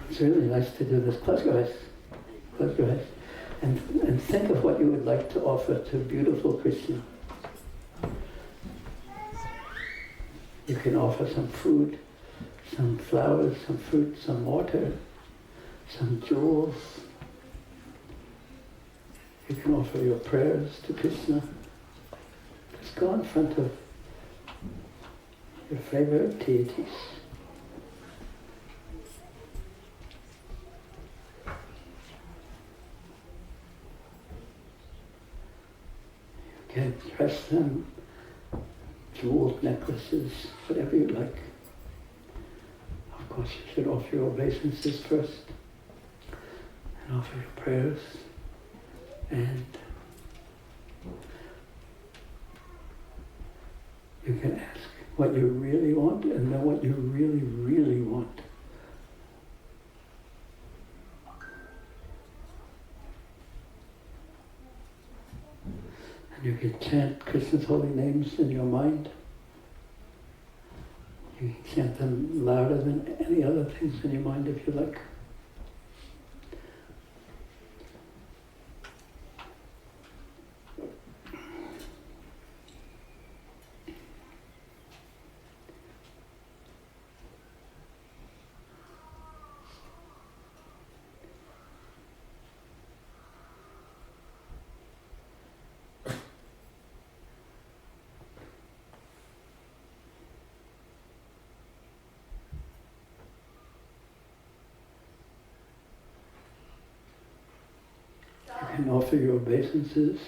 It's really nice to do this. Close your eyes. Close your eyes. And think of what you would like to offer to beautiful Krishna. You can offer some food, some flowers, some fruit, some water, some jewels. You can offer your prayers to Krishna. Just go in front of your favorite deities. You can dress them, jeweled necklaces, whatever you like. Of course, you should offer your obeisances first, and offer your prayers, and you can ask what you really want and know what you really, really want. And you can chant Krishna's holy names in your mind. You can chant them louder than any other things in your mind if you like. You can offer your obeisances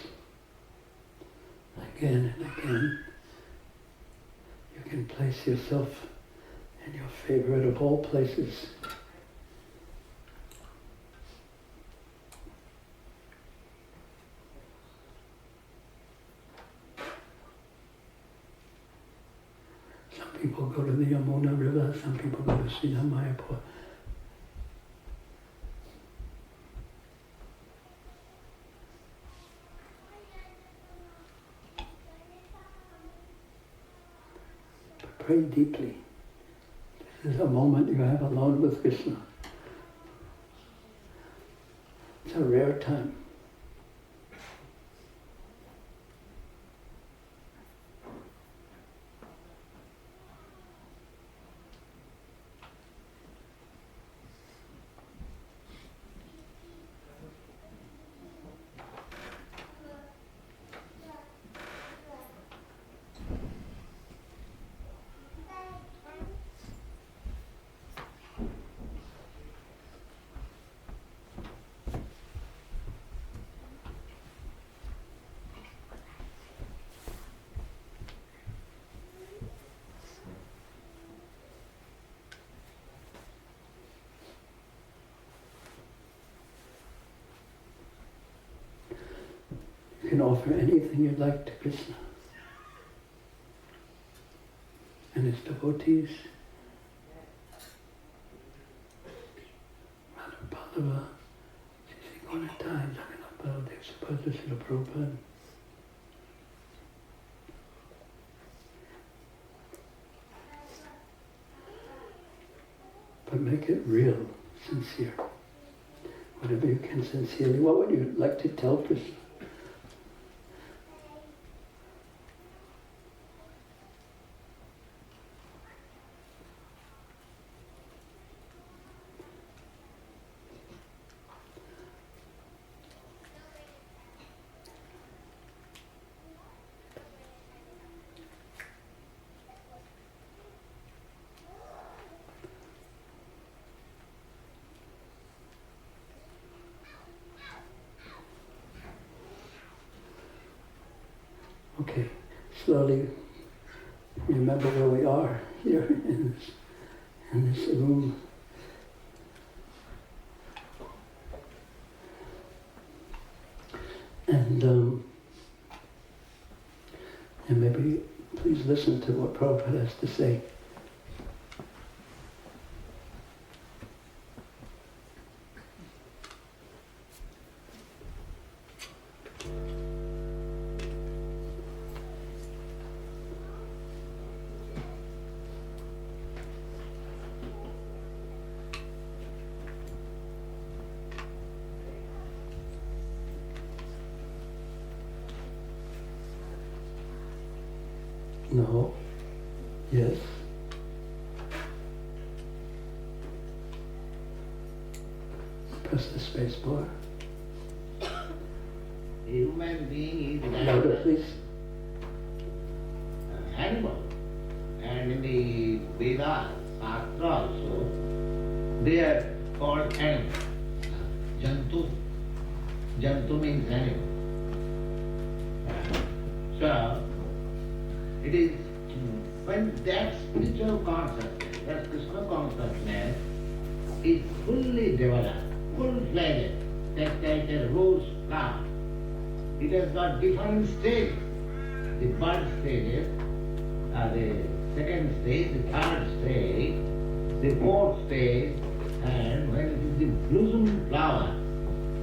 again and again. You can place yourself in your favorite of all places. Some people go to the Yamuna River, some people go to Sri Mayapur. Pray deeply. This is a moment you have alone with Krishna. It's a rare time. You can offer anything you'd like to Krishna and his devotees. Madhava, Sisikonata, Jagannath, Dev Sila Prabhupada. But make it real, sincere. Whatever you can sincerely. What would you like to tell Krishna? Okay, slowly remember where we are here in this room. And maybe please listen to what Prabhupada has to say. No. Yes. Press the space bar. A human being is Louder, like please. an animal. And in the Vedas, Shastra also, they are called animals. Jantu. Jantu means animal. So, it is when that spiritual consciousness, that Krishna consciousness is fully developed, full-fledged, just like a rose flower. It has got different stages. The bud stages, the second stage, the third stage, the fourth stage, and when it is the blossoming flower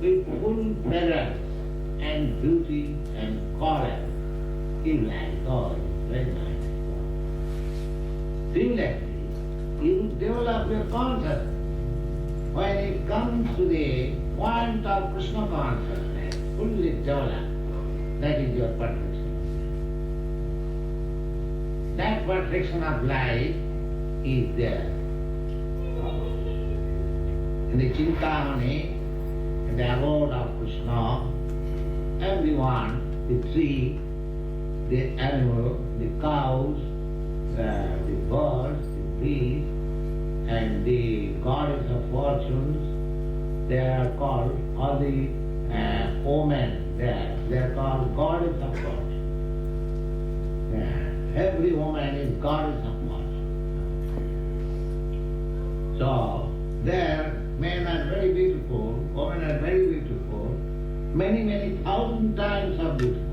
with full fragrance and beauty and color, you like, oh, it's very nice. Similarly, you develop your consciousness. When it comes to the point of Krishna consciousness, fully developed, that is your perfection. That perfection of life is there. In the Chintamani, in the abode of Krishna, everyone, the tree, the animal, the cows, the birds, the bees, and the goddess of fortunes, they are called, all the women there, they are called goddess of fortune. Every woman is goddess of fortune. So, there, men are very beautiful, women are very beautiful, many, many thousand times are beautiful.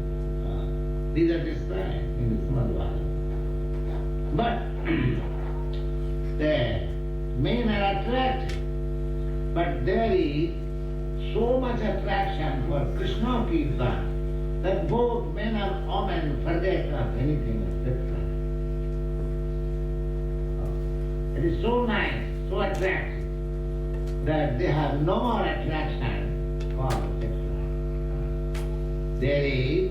These are described in the Srimad. But the men are attracted. But there is so much attraction for Krishna Kirtan that both men and women forget of anything else. It is so nice, so attractive, that they have no more attraction for sexuality. There is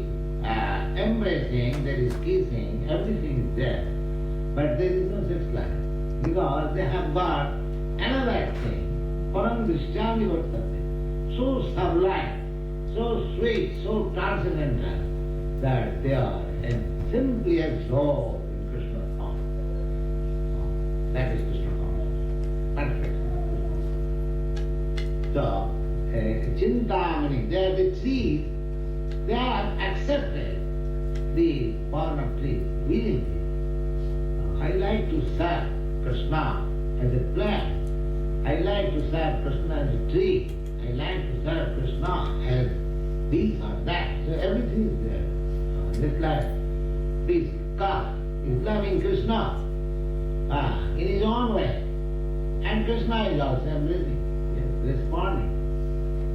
embracing, there is kissing, everything is there, but there is no sex life, because they have got another thing, Param Drishyami Vartate, so sublime, so sweet, so transcendental, that they are simply absorbed in Krishna's consciousness. That is Krishna consciousness. Perfect. So, Chintamani, they are the trees, they have accepted the form of tree willingly. I like to serve Krishna as a plant. I like to serve Krishna as a tree. I like to serve Krishna as this or that. So everything is there. Just like this cow is loving Krishna in his own way. And Krishna is also embracing, responding.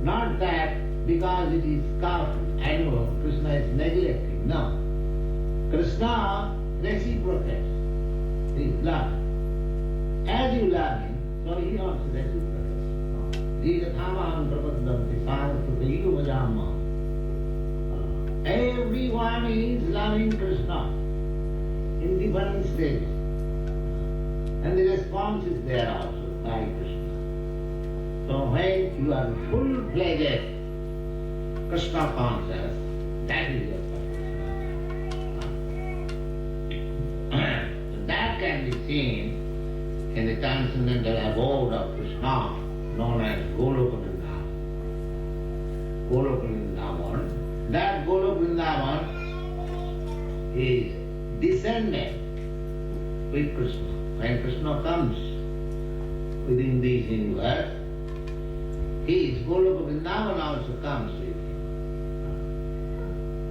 Not that because it is cow, animal, Krishna is neglecting. No. Krishna reciprocates his love. As you love him, so he also reciprocates. Jagattarini Mataji. Everyone is loving Krishna in different stages. And the response is there also by Krishna. So when you are full-fledged Krishna conscious, that is your perfection. That can be seen in the transcendental abode of Krishna, known as Goloka Vrindavan. Goloka Vrindavan. That Goloka Vrindavan is descended with Krishna. When Krishna comes within this universe, his Goloka Vrindavan also comes with him.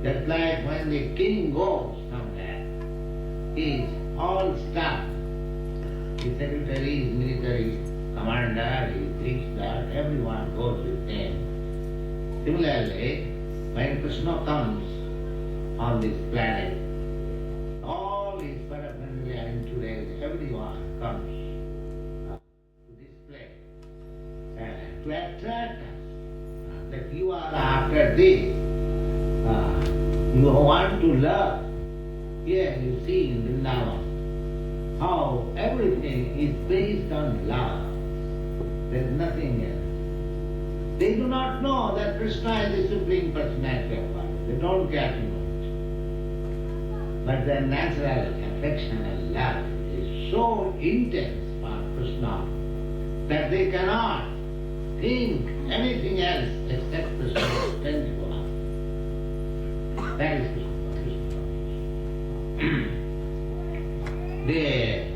Just like when the king goes somewhere, he is all stuff. His secretary, his military commander, his this, that, everyone goes with him. Similarly, when Krishna comes on this planet, all his paraphernalia and today, everyone comes to this place to attract us. That you are after this, you want to love Here you see in Vrindavan how everything is based on love. There is nothing else. They do not know that Krishna is the Supreme Personality of God. They don't care to know it. But their natural affection and love is so intense for Krishna that they cannot think anything else except Krishna's strength for us. That is Krishna. They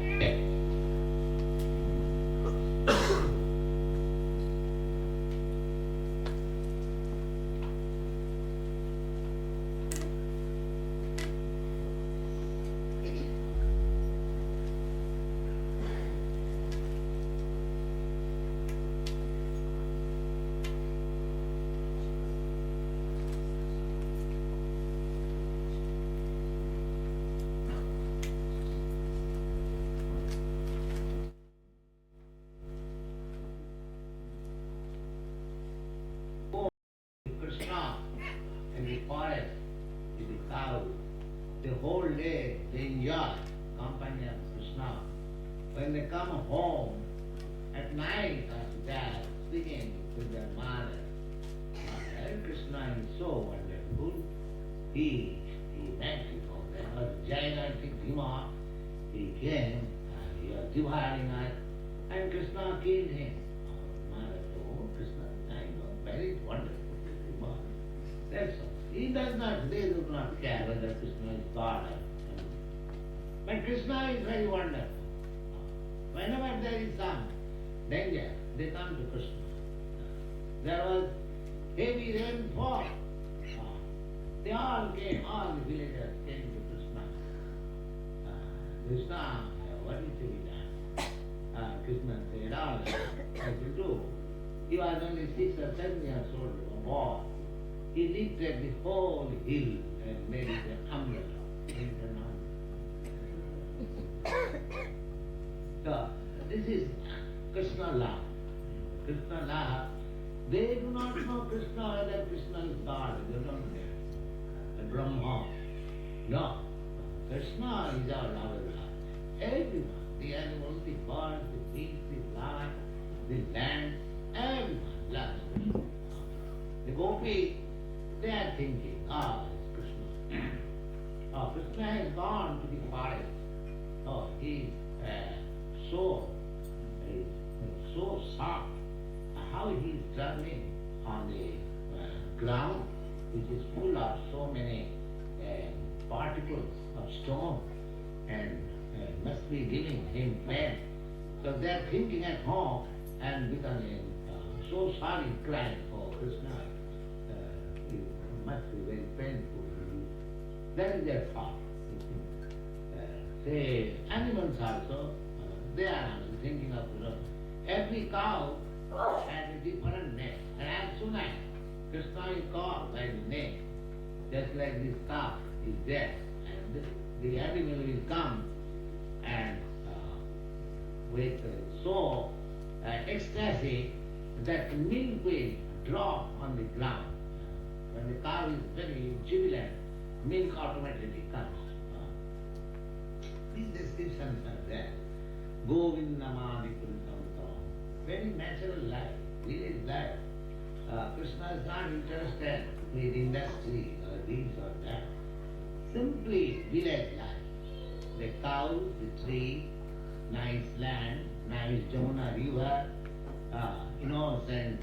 Krishna in the forest with the cow, the whole day they enjoy company of Krishna. When they come home at night after that, speaking with their mother, Krishna is so wonderful. He met before there was a gigantic demon. He came and he was devouring us, and Krishna killed him. Mother told, oh, Krishna, I know, very wonderful. That's all. They do not care whether Krishna is God or not. But Krishna is very wonderful. Whenever there is some danger, they come to Krishna. There was heavy rainfall. They all came, all the villagers came to Krishna. Krishna, what is to be done? Krishna said, all I will do. He was only 6 or 7 years old, a boy. He lifted the whole hill and made it an umbrella. So, this is Krishna love. Krishna love. They do not know Krishna whether Krishna is God. They don't know. The Brahma. No. Krishna is our lover. Everyone. The animals, the birds, the beasts, the flowers, the land, everyone loves Krishna. The gopis, they are thinking, it's Krishna. Krishna has gone to the forest. He is so soft. How he is traveling on the ground, which is full of so many particles of stone, and must be giving him pain. So they are thinking at home and becoming so sorry, crying, oh Krishna, it must be very painful. That is their thought. Say, animals also, they are also thinking of every cow has a different name. And as soon as Krishna is called by the name, just like this cow is there, and the animal will come and with so ecstasy that milk will drop on the ground. When the cow is very jubilant, milk automatically comes. These descriptions are there. Govindamadi Purisamta. Very natural life, village life. Krishna is not interested with industry or this or that. Simply village life. The cows, the tree, nice land, nice Jamuna river, innocent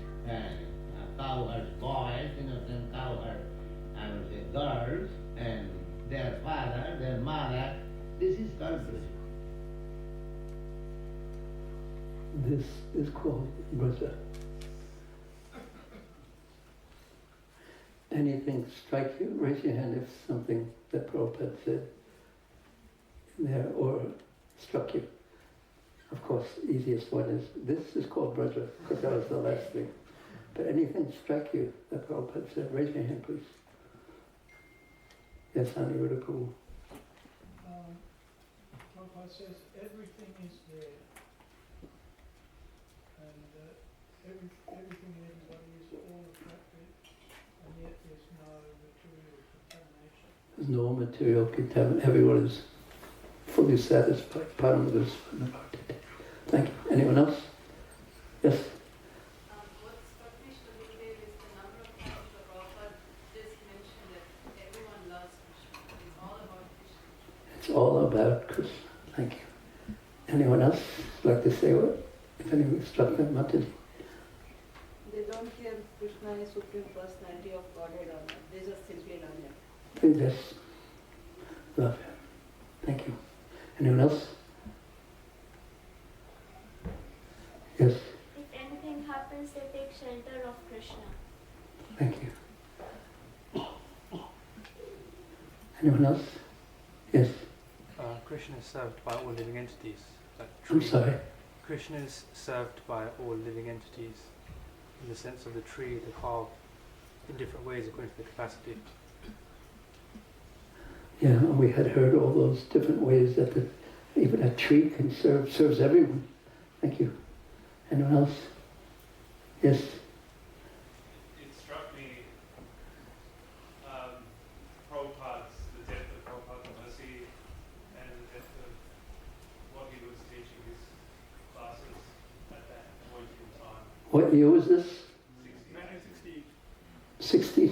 cow herds boys, innocent cow herds, I would say girls, and their father, their mother. This is culture. This is called Braja. Anything strike you? Raise your hand if something that Prabhupada said in there or struck you. Of course, easiest one is, this is called Braja, because that was the last thing. But anything strike you that Prabhupada said? Raise your hand, please. Yes, Aniruddha Prabhu. Prabhupada says everything is there. And everything and everybody is all attracted, and yet there's no material contamination. no material contaminant. Everyone is fully satisfied. Param Thank you. Anyone else? Yes? What struck me, Gurudev, is the number of times the Prabhupada just mentioned that everyone loves Krishna. It's all about Krishna. It's all about Krishna. Thank you. Anyone else like to say what? If anyone struck them, Mataji? They don't hear Krishna is Supreme Personality of Godhead or not. They just simply learn it. They just love him. Thank you. Anyone else? Yes. If anything happens, they take shelter of Krishna. Thank you. Anyone else? Yes. Krishna is served by all living entities. Like I'm tree. sorry. Krishna is served by all living entities in the sense of the tree, the carve, in different ways according to the capacity. Yeah, and we had heard all those different ways that even a tree can serves everyone. Thank you. Anyone else? Yes. It struck me, Prabhupada's, the depth of Prabhupada's mercy and the depth of what he was teaching his classes at that point in time. What year was this? 1968.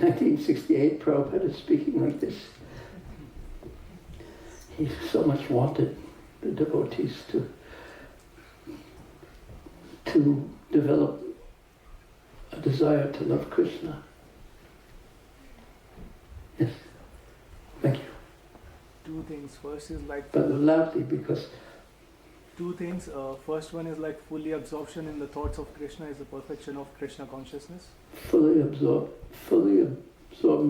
1968, Prabhupada is speaking like this. He so much wanted the devotees to develop a desire to love Krishna. Yes. Thank you. Two things. First is like But loudly, because two things. First one is like fully absorption in the thoughts of Krishna is the perfection of Krishna consciousness. fully absorbed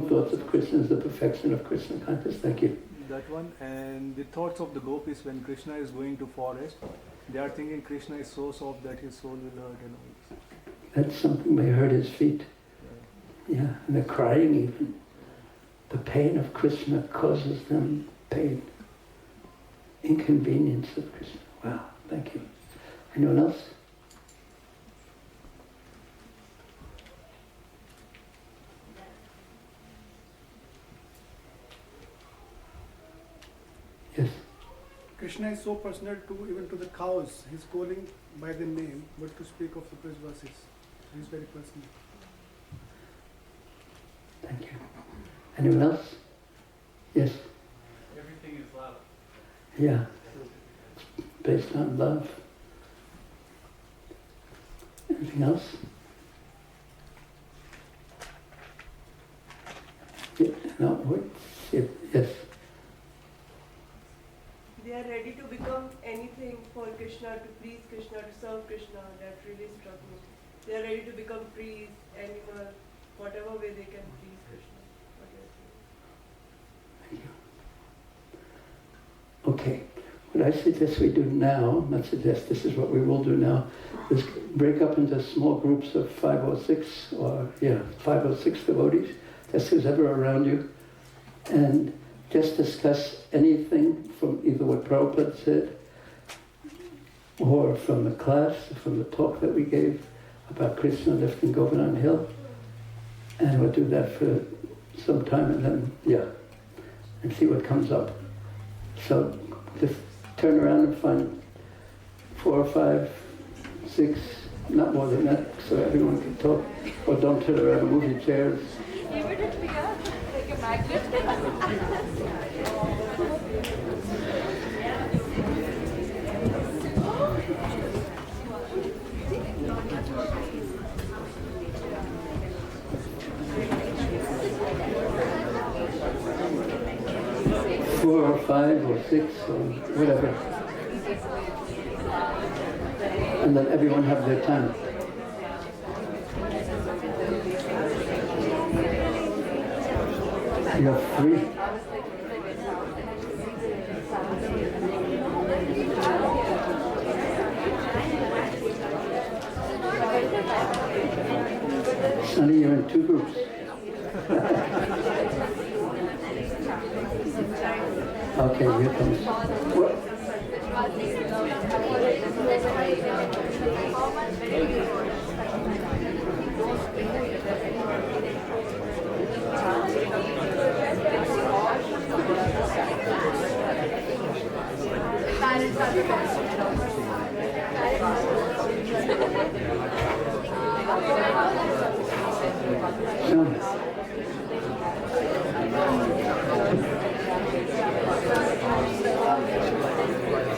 thoughts of Krishna is the perfection of Krishna consciousness. Thank you. That one. And the thoughts of the gopis when Krishna is going to forest, they are thinking Krishna is so soft that his soul will hurt and all this. That's something may hurt his feet. Yeah, and they're crying even. The pain of Krishna causes them pain. Inconvenience of Krishna. Wow, thank you. Anyone else? Yes. Krishna is so personal to even to the cows. He's calling by the name, but to speak of the praise verses, he's very personal. Thank you. Anyone else? Yes. Everything is love. Yeah. Based on love. Anything else? Yeah, no, wait. Yes. They are ready to become anything for Krishna, to please Krishna, to serve Krishna. That really struck me. They are ready to become trees, animals, whatever way they can please Krishna. Thank you. Okay. What I suggest we do now, not suggest, this is what we will do now, is break up into small groups of 5 or 6, 5 or 6 devotees, just who's ever around you, and just discuss anything from either what Prabhupada said, or from the class, from the talk that we gave about Krishna lifting Govardhan Hill, and we'll do that for some time, and then, and see what comes up. So, just turn around and find 4 or 5, 6, not more than that, so everyone can talk. Or don't turn around and move your chairs. Even if we are like a magnet. 4 or 5 or 6 or whatever. And let everyone have their time. You're free. Sonny, you're in 2 groups. Okay, here comes. What?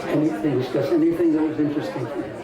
Anything, discuss anything that was interesting to you.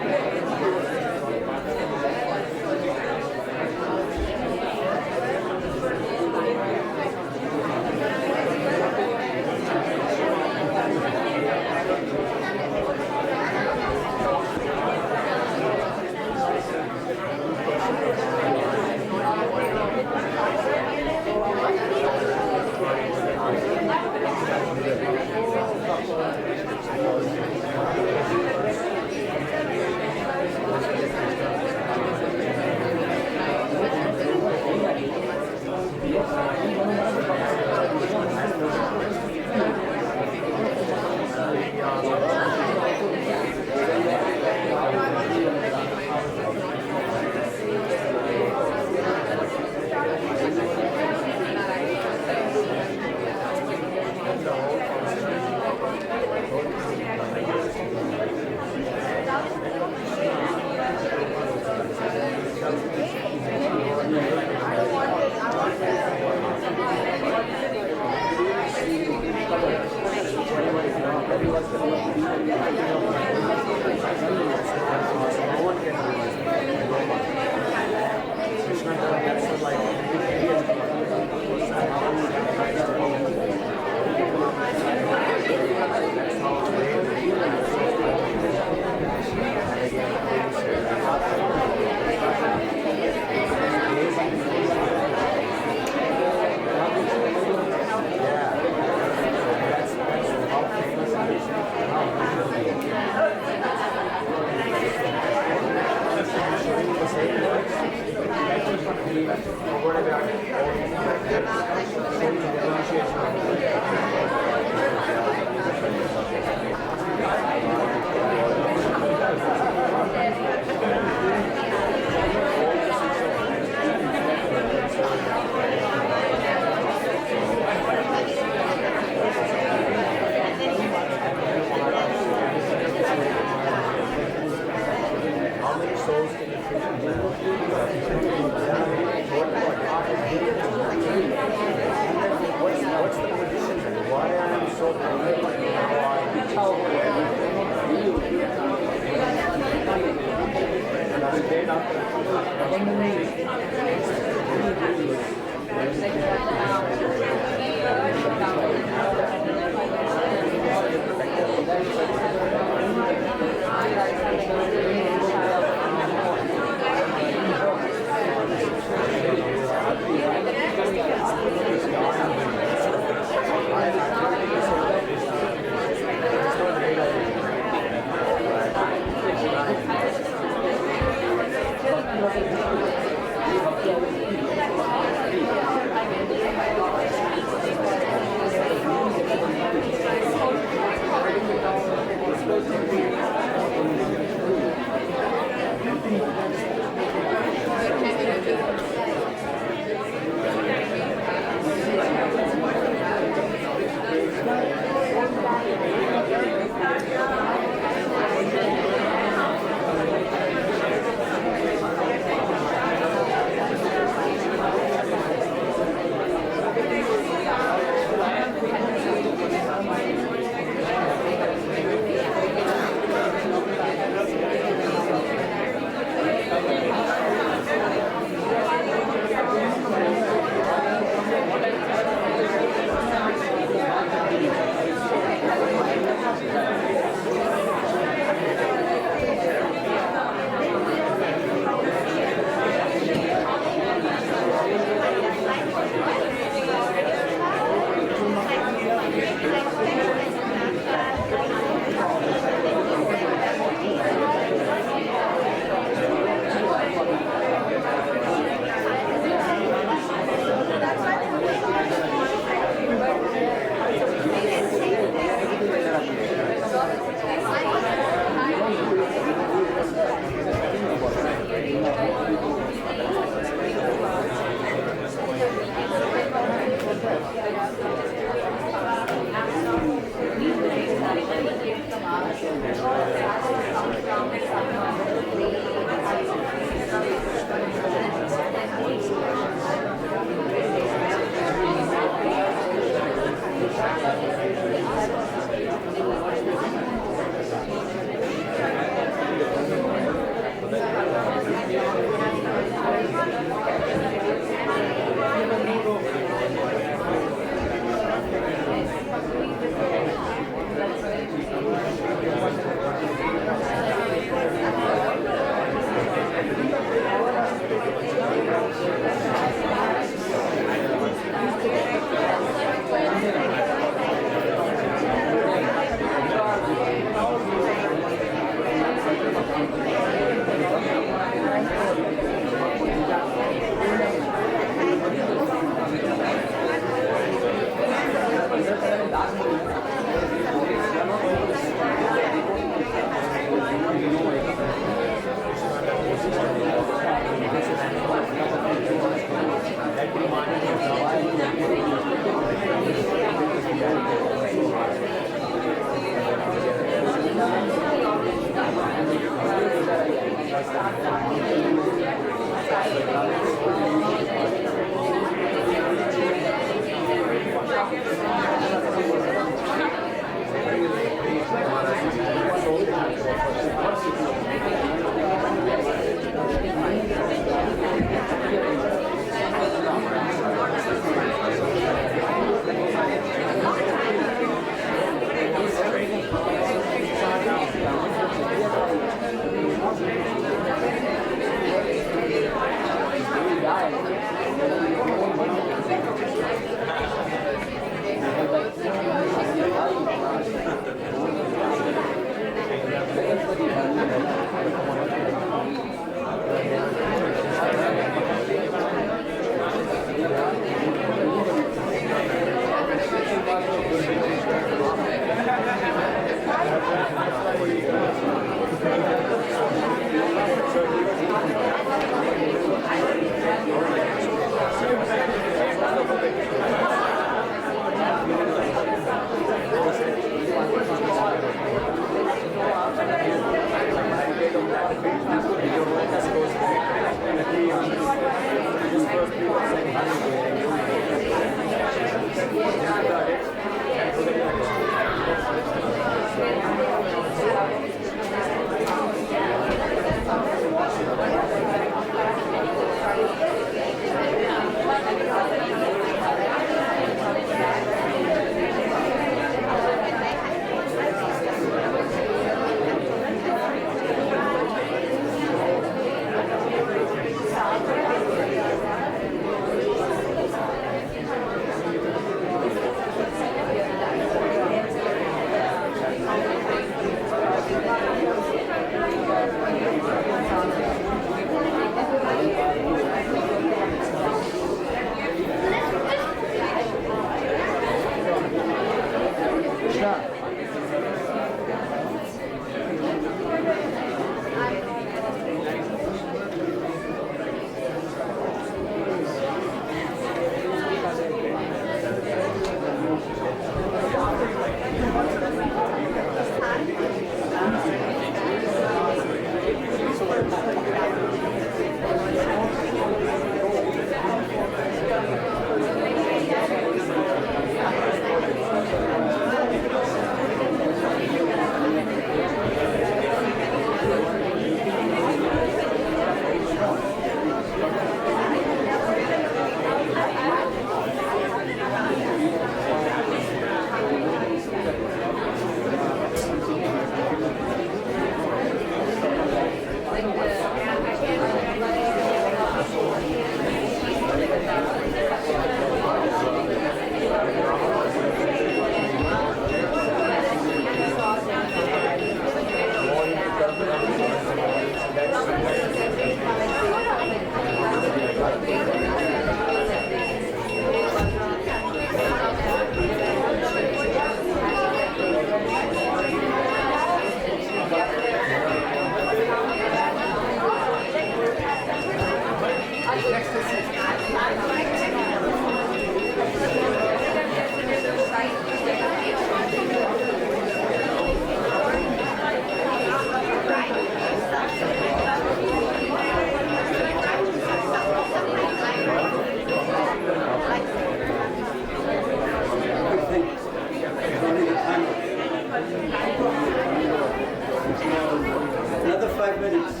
Another 5 minutes.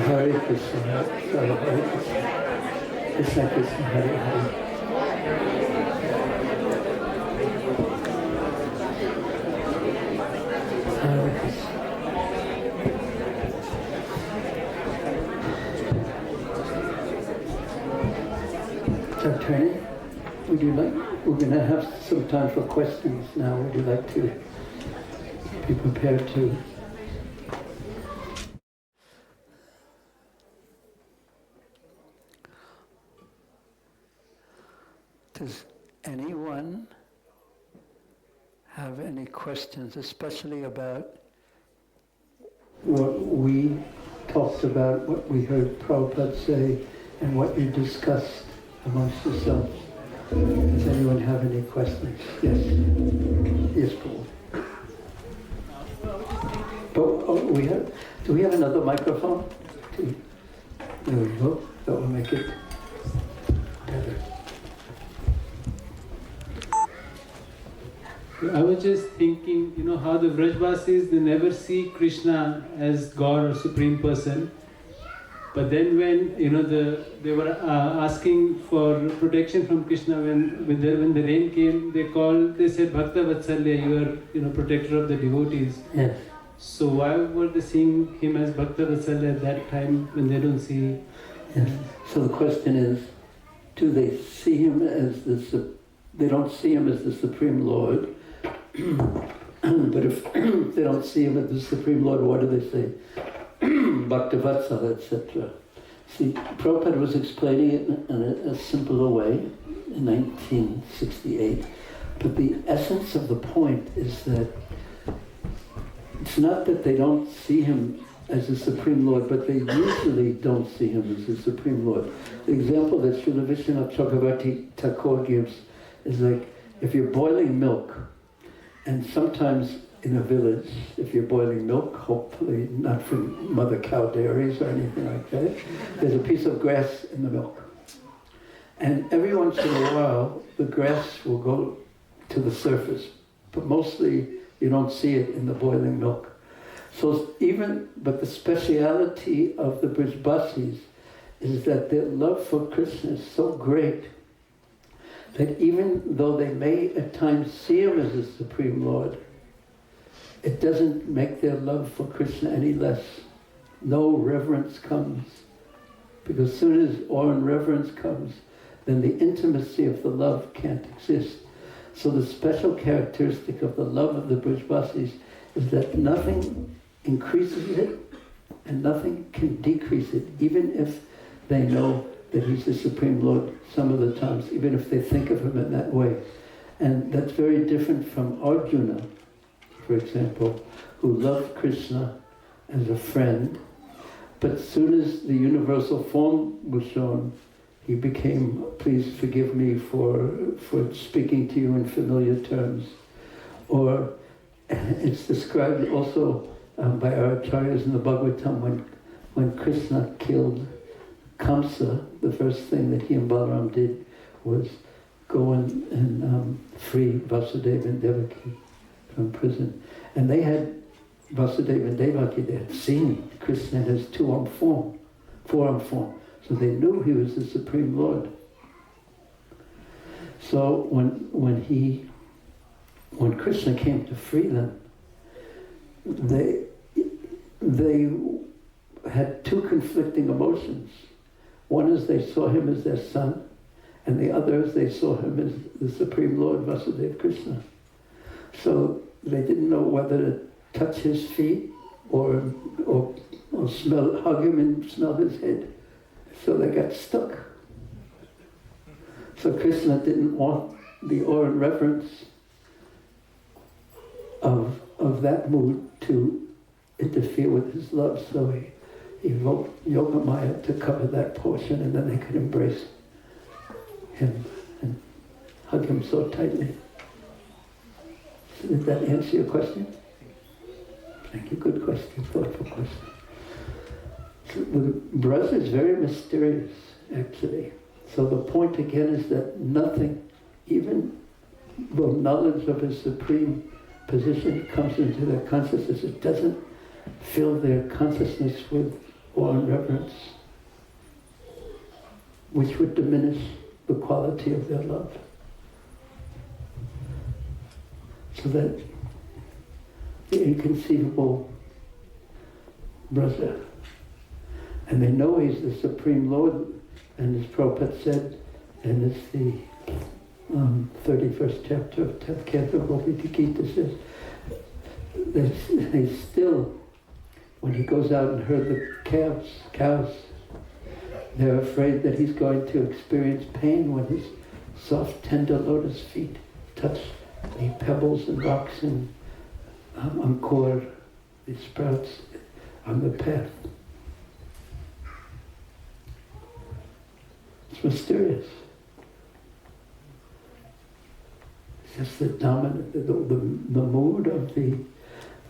Hare Krishna, Hare Krishna, Krishna Krishna, Hare Hare. Hare Krishna. Jagattarini, would you like, we're going to have some time for questions now. Would you like to be prepared to? Does anyone have any questions, especially about what we talked about, what we heard Prabhupada say, and what you discussed amongst yourselves? Does anyone have any questions? Yes. Yes, Paul. Do we have another microphone? There we go. That will make it better. I was just thinking, how the Vrajvasis, they never see Krishna as God or Supreme Person. But then when, they were asking for protection from Krishna when the rain came, they said, Bhakta Vatsalya, you are, protector of the devotees. Yes. So why were they seeing him as Bhakta Vatsalya at that time when they don't see? Yes. So the question is, do they see him as they don't see him as the Supreme Lord? But if they don't see him as the Supreme Lord, what do they say? Bhakta Vatsala, etc. See, Prabhupada was explaining it in a simpler way in 1968. But the essence of the point is that it's not that they don't see him as the Supreme Lord, but they usually don't see him as the Supreme Lord. The example that Srila Vishwanath Chakravarti Thakur gives is like, if you're boiling milk, and sometimes in a village, if you're boiling milk, hopefully not from mother cow dairies or anything like that, there's a piece of grass in the milk. And every once in a while, the grass will go to the surface, but mostly you don't see it in the boiling milk. So but the speciality of the Brijbasis is that their love for Krishna is so great that even though they may at times see him as the Supreme Lord, it doesn't make their love for Krishna any less. no reverence comes. Because as soon as awe and reverence comes, then the intimacy of the love can't exist. So the special characteristic of the love of the Brijvasis is that nothing increases it and nothing can decrease it, even if they know that he's the Supreme Lord some of the times, even if they think of him in that way. And that's very different from Arjuna, for example, who loved Krishna as a friend, but as soon as the universal form was shown, he became, please forgive me for speaking to you in familiar terms. Or it's described also by our acharyas in the Bhagavatam when Krishna killed Kamsa, the first thing that he and Balaram did was go and free Vasudeva and Devaki from prison. And they had, Vasudeva and Devaki, they had seen Krishna in his forearm form. So they knew he was the Supreme Lord. So when Krishna came to free them, they had two conflicting emotions. One is they saw him as their son, and the other is they saw him as the Supreme Lord, Vasudeva Krishna. So they didn't know whether to touch his feet or hug him and smell his head. So they got stuck. So Krishna didn't want the awe and reverence of that mood to interfere with his love. So he evoked Yogamaya to cover that portion, and then they could embrace him and hug him so tightly. So did that answer your question? Thank you. Good question. Thoughtful question. So the Braj is very mysterious, actually. So the point again is that nothing, even the knowledge of his supreme position comes into their consciousness. It doesn't fill their consciousness with awe and reverence, which would diminish the quality of their love. So that the inconceivable brother, and they know he's the Supreme Lord, and as Prabhupada said, and it's the 31st chapter of 10th canto of Bhagavad Gita says, they still, when he goes out and herd the cows, they're afraid that he's going to experience pain when his soft, tender lotus feet touch the pebbles and rocks and ankur, the sprouts on the path. It's mysterious. It's just the dominant, the mood of the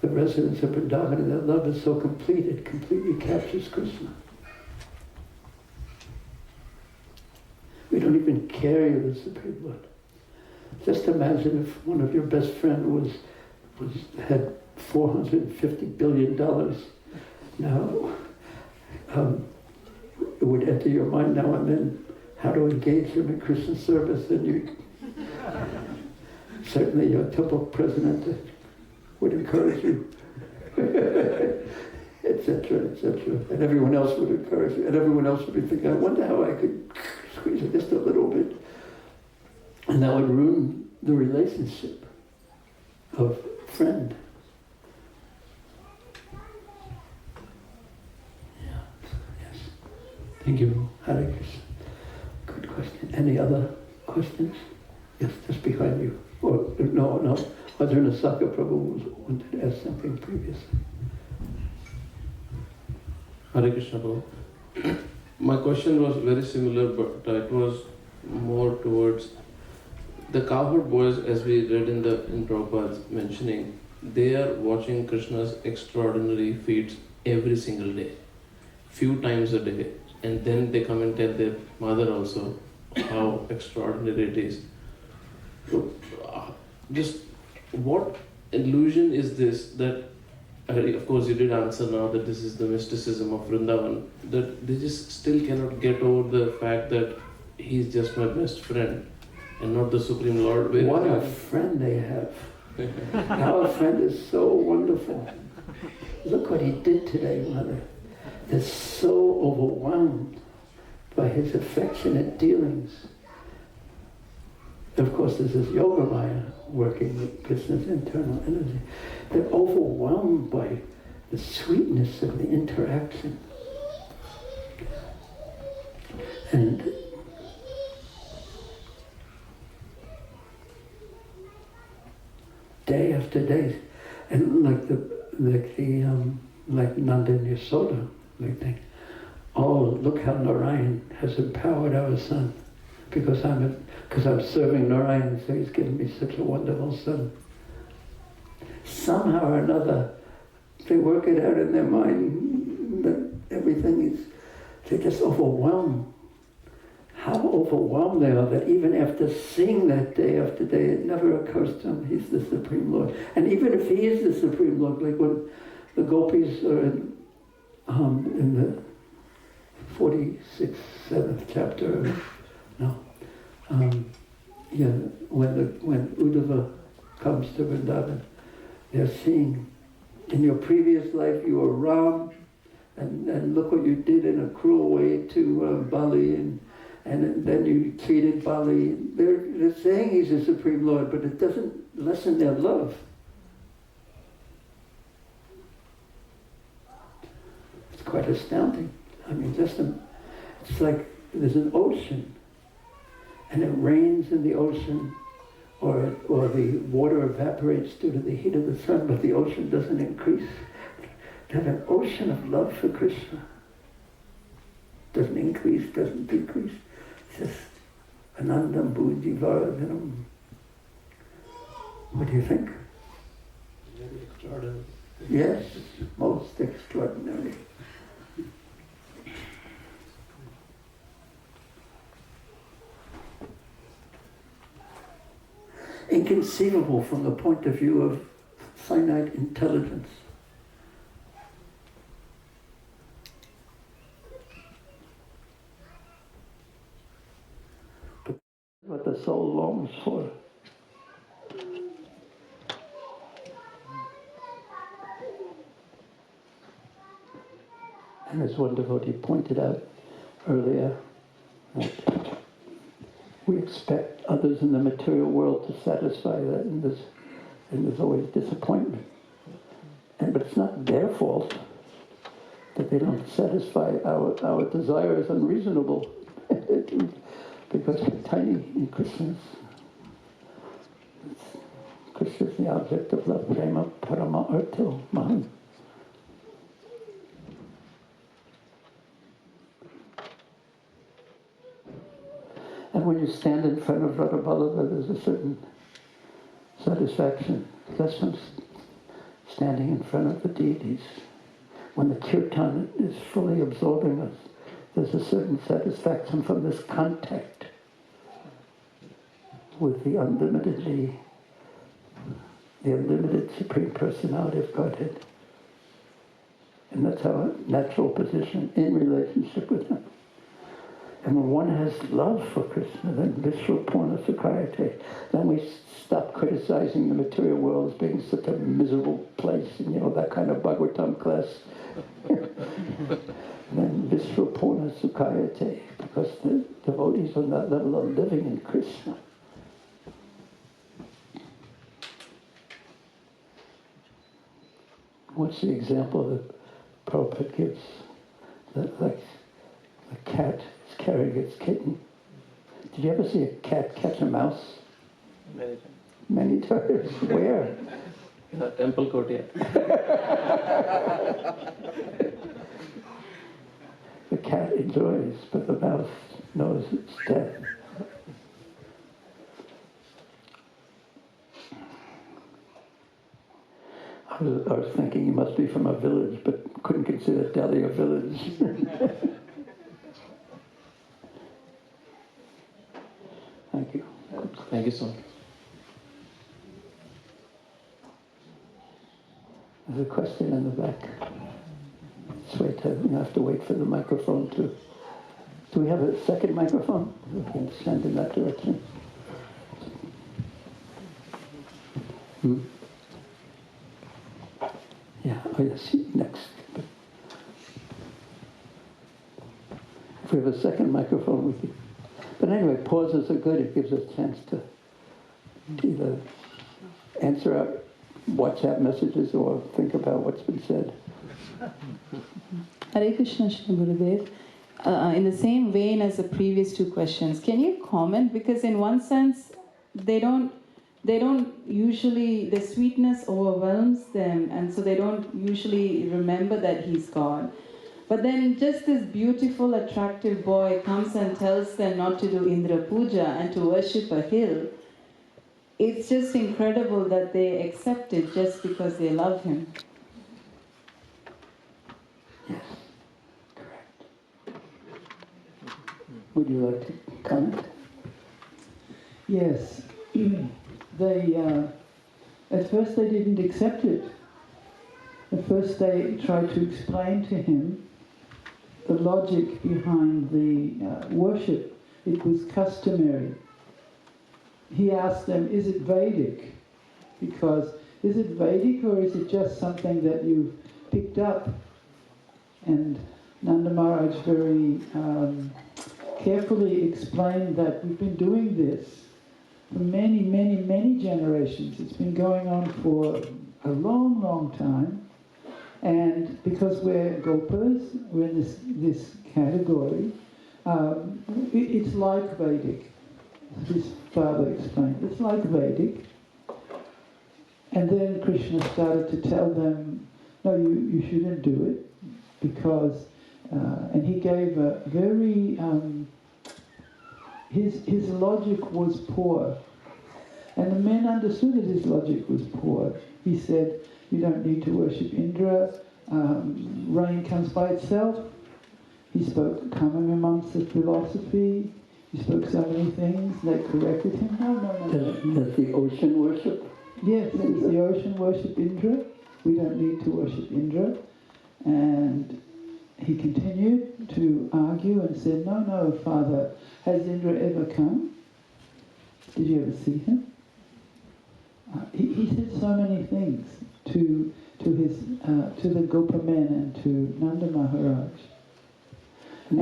residents of Vrindavan, and that love is so complete, it completely captures Krishna. We don't even care you're the Supreme Lord. Just imagine if one of your best friends had $450 billion. Now, it would enter your mind now and then how to engage him in Christian service, and you certainly your temple president would encourage you, etc., etc. And everyone else would encourage you, and everyone else would be thinking, I wonder how I could squeeze it just a little bit. And that would ruin the relationship of friend. Yeah. Yes. Thank you. Hare Krishna. Good question. Any other questions? Yes, just behind you. Or no. Jagattarini Prabhu wanted to ask something previously. Hare Krishna Prabhu. My question was very similar, but it was more towards the cowherd boys, as we read in Prabhupada's mentioning. They are watching Krishna's extraordinary feats every single day, few times a day, and then they come and tell their mother also how extraordinary it is. So, just what illusion is this that, of course you did answer now that this is the mysticism of Vrindavan, that they just still cannot get over the fact that he's just my best friend and not the Supreme Lord. What a friend they have. Our friend is so wonderful. Look what he did today, Mother. they're so overwhelmed by his affectionate dealings. Of course, this is Yoga Maya working with Krishna's internal energy. They're overwhelmed by the sweetness of the interaction. And day after day, and like Nanda and Yasoda, like they, oh, look how Narayan has empowered our son, because I'm serving Narayan, so he's given me such a wonderful son. Somehow or another, they work it out in their mind that everything is, they're just overwhelmed. How overwhelmed they are that even after seeing that day after day, it never occurs to them he's the Supreme Lord. And even if he is the Supreme Lord, like when the gopis are in the 46th, 7th chapter, when Uddhava comes to Vrindavan, they're seeing, in your previous life you were Ram, and look what you did in a cruel way to Bali, and then you treated Bali. They're saying he's the Supreme Lord, but it doesn't lessen their love. It's quite astounding. I mean, it's like there's an ocean, and it rains in the ocean, or the water evaporates due to the heat of the sun, but the ocean doesn't increase. They have an ocean of love for Krishna. Doesn't increase, doesn't decrease. It's just anandam bhuji varadhanam. What do you think? Very extraordinary. Yes, most extraordinary. Inconceivable from the point of view of finite intelligence. But what the soul longs for. And as one devotee pointed out earlier, we expect others in the material world to satisfy that, and there's always disappointment. But it's not their fault that they don't satisfy our desire is unreasonable, because we're tiny in Krishna's. Krishna's the object of love, prema parama arto mahan. And when you stand in front of Radha Vallabha, there's a certain satisfaction. That's from standing in front of the deities. When the kirtan is fully absorbing us, there's a certain satisfaction from this contact with the unlimited Supreme Personality of Godhead. And that's our natural position in relationship with Him. And when one has love for Krishna, then Vishwapurna Sukhayate, then we stop criticizing the material world as being such a miserable place, and that kind of Bhagavatam class. Then Vishwapurna Sukhayate, because the devotees on that level are living in Krishna. What's the example that Prabhupada gives? That, like a cat is carrying its kitten. Did you ever see a cat catch a mouse? Many times. Many times. Where? In a temple courtyard. The cat enjoys, but the mouse knows its death. I was thinking you must be from a village, but couldn't consider Delhi a village. Thank you. Thank you so much. There's a question in the back. Let's wait. We have to wait for the microphone too. Do we have a second microphone? We can stand in that direction. Yeah, oh yes, next. we have a second microphone with you. But anyway, pauses are good. It gives us a chance to either answer out WhatsApp messages or think about what's been said. Hare Krishna, Shri Gurudev. In the same vein as the previous two questions, can you comment? Because in one sense, they don't usually, the sweetness overwhelms them, and so they don't usually remember that he's God. But then just this beautiful, attractive boy comes and tells them not to do Indra Puja and to worship a hill. It's just incredible that they accept it just because they love him. Yes, correct. Would you like to comment? Yes. They, at first they didn't accept it. At first they tried to explain to him the logic behind the worship. It was customary. He asked them, is it Vedic? Because is it Vedic or is it just something that you've picked up? And Nanda Maharaj very carefully explained that we've been doing this for many, many, many generations. It's been going on for a long, long time. And because we're Gopas, we're in this category, it's like Vedic. His father explained, it's like Vedic. And then Krishna started to tell them, no, you shouldn't do it, because, and he gave a very, his logic was poor. And the men understood that his logic was poor. He said, you don't need to worship Indra, rain comes by itself. He spoke coming amongst the philosophy, he spoke so many things, they corrected him. No. Does the ocean worship? Yes, does the ocean worship Indra? We don't need to worship Indra. And he continued to argue and said, no, Father, has Indra ever come? Did you ever see him? He said so many things to the Gopa men and to Nanda Maharaj. And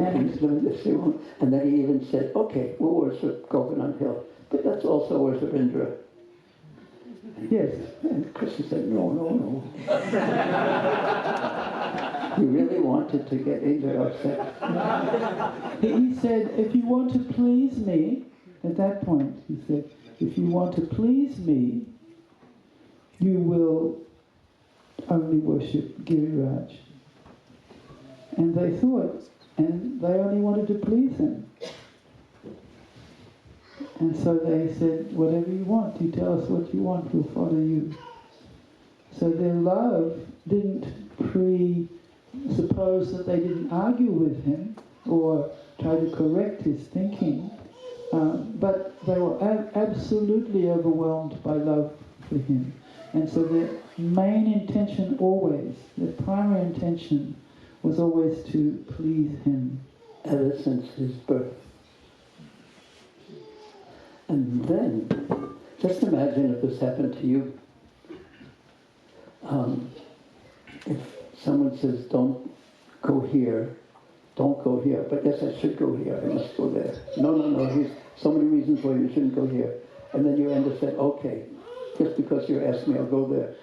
then he even said, okay, we'll worship Govardhan Hill, but let's also worship Indra. Yes. And Krishna said, no. He really wanted to get Indra upset. He said, if you want to please me, at that point, he said, if you want to please me, you will only worship Giriraj. And they thought, and they only wanted to please him. And so they said, whatever you want, you tell us what you want, we'll follow you. So their love didn't presuppose that they didn't argue with him or try to correct his thinking, but they were absolutely overwhelmed by love for him. And so their main intention always, their primary intention was always to please him. Ever since his birth. And then, just imagine if this happened to you. If someone says, don't go here, but yes, I should go here, I must go there. No, there's so many reasons why you shouldn't go here. And then you end up saying, okay, just because you asked me, I'll go there.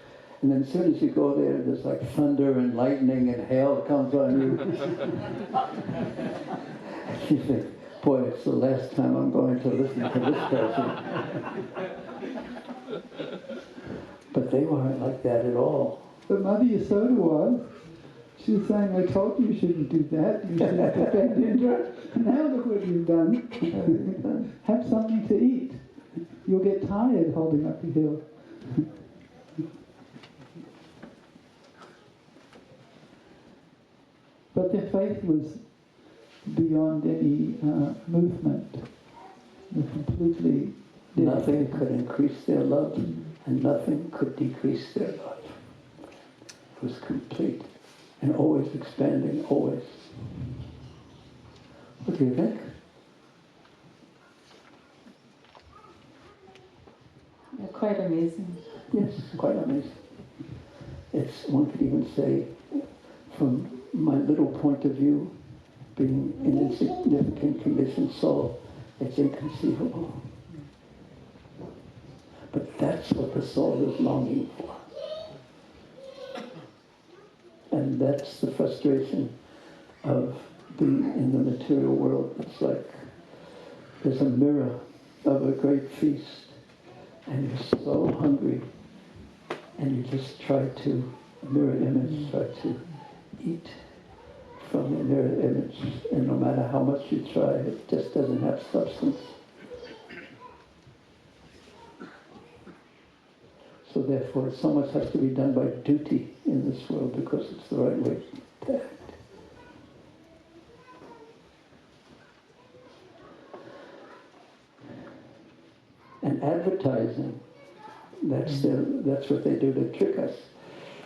And then as soon as you go there, there's like thunder and lightning and hail comes on you. You think, boy, it's the last time I'm going to listen to this person. But they weren't like that at all. But Mother Yasoda was. She was saying, I told you shouldn't do that. You shouldn't defend Indra. Now look what you've done. Have something to eat. You'll get tired holding up the hill. But their faith was beyond any movement. They completely nothing could increase their love, and nothing could decrease their love. It was complete, and always expanding, always. What do you think? Quite amazing. Yes, quite amazing. It's, one could even say, from my little point of view, being an insignificant conditioned soul, it's inconceivable. But that's what the soul is longing for. And that's the frustration of being in the material world. It's like there's a mirror of a great feast, and you're so hungry, and you just try to, mirror image, try to eat from the mirror image, and no matter how much you try, it just doesn't have substance. So therefore, so much has to be done by duty in this world because it's the right way to act. And advertising, that's what they do to trick us.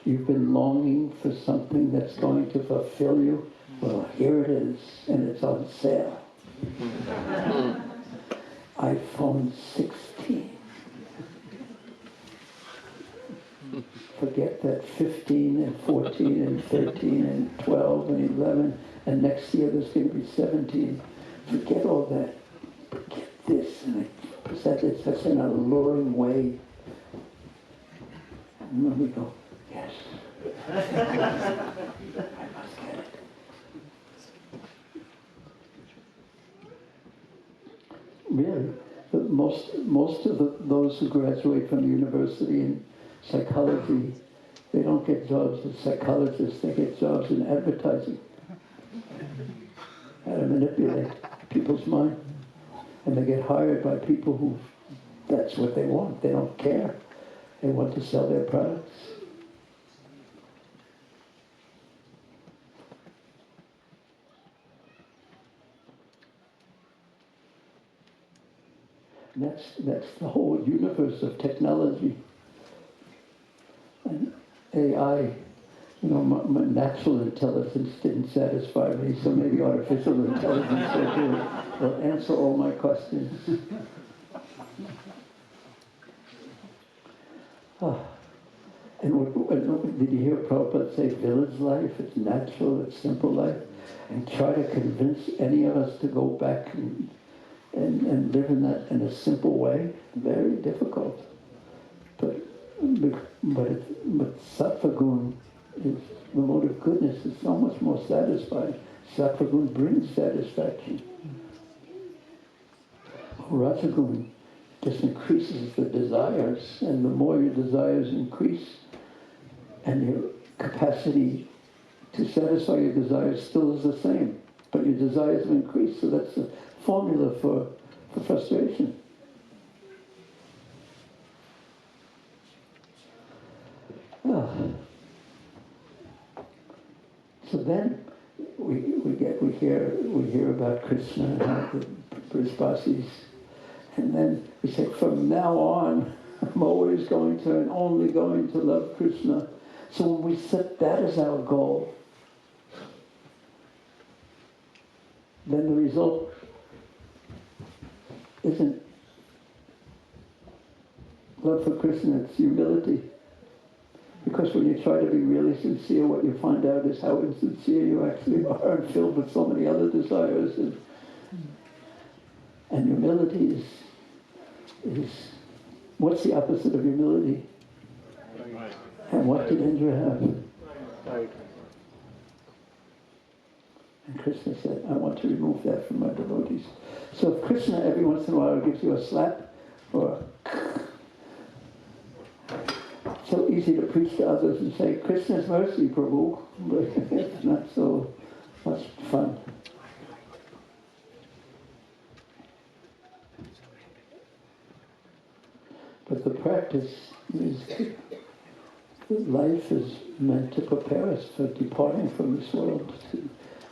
You've been longing for something that's going to fulfill you. Well, here it is, and it's on sale. iPhone 16. Forget that 15 and 14 and 13 and 12 and 11, and next year there's going to be 17. Forget all that. Get this, and I present it such an alluring way. And then we go, yes. I must get it. Really, most of those who graduate from university in psychology, they don't get jobs as psychologists, they get jobs in advertising. How to manipulate people's mind. And they get hired by people who, that's what they want. They don't care. They want to sell their products. And that's the whole universe of technology. And AI, my natural intelligence didn't satisfy me, so maybe artificial intelligence will answer all my questions. And did you hear Prabhupada say village life? It's natural, it's simple life. And try to convince any of us to go back and live in that in a simple way. Very difficult. But sattva gun is the mode of goodness is so much more satisfying. Sattva gun brings satisfaction. Rajagun just increases the desires, and the more your desires increase, and your capacity to satisfy your desires still is the same, but your desires have increased, so that's the formula for frustration. So then we hear about Krishna and how the Bhurijbasis, and then we say, from now on, I'm always going to and only going to love Krishna. So when we set that as our goal, then the result isn't love for Krishna, it's humility. Because when you try to be really sincere, what you find out is how insincere you actually are and filled with so many other desires. And humility is what's the opposite of humility? Right. And what did Indra have? Right. And Krishna said, I want to remove that from my devotees. So if Krishna every once in a while gives you a slap or so easy to preach to others and say, Krishna's mercy, Prabhu, but it's not so much fun. But the practice is, life is meant to prepare us for departing from this world.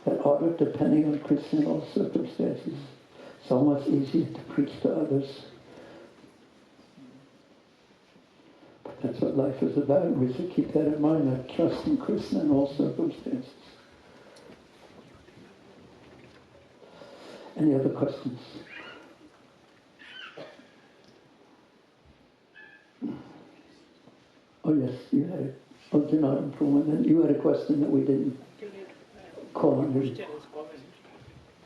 That art of depending on Krishna in all circumstances. So much easier to preach to others. But that's what life is about, and we should keep that in mind, that trust in Krishna in all circumstances. Any other questions? Oh yes, you had it. Oh, Janardhan, and then you had a question that we didn't call on you.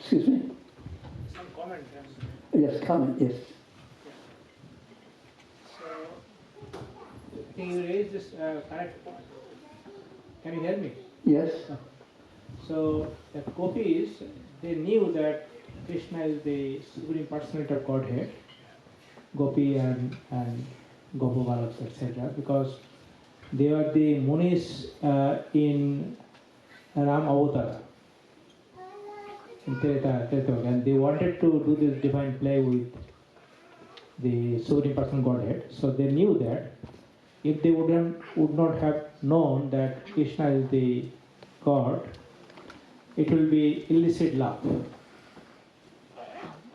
Excuse me? Some comment. Yes, comment, yes. So, I think you raised this correct point. Can you hear me? Yes. So, the gopis, they knew that Krishna is the Supreme Personality of Godhead, Gopi and Gopabalas, etc., because they are the munis in Ram Avatar, in Treta, and they wanted to do this divine play with the Supreme Personal Godhead. So they knew that if they would not have known that Krishna is the God, it will be illicit love.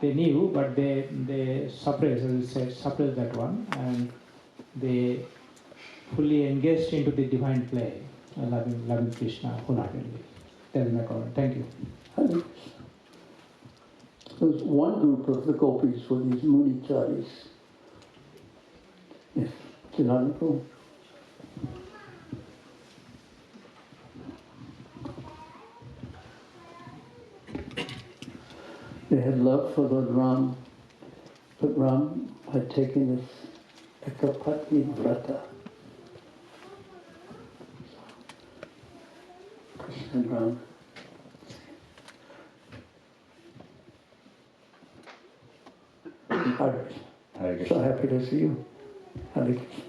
They knew, but they suppressed, as I said, suppressed that one, and they fully engaged into the divine play, loving Krishna wholeheartedly. That is my comment. Thank you. There was one group of the gopis were these Municharis. Yes, Jananaku. They had love for Lord Ram, but Ram had taken this Ekapatni Vrata. Krishna and Ram. Hare Krishna. So happy to see you. Hare Krishna.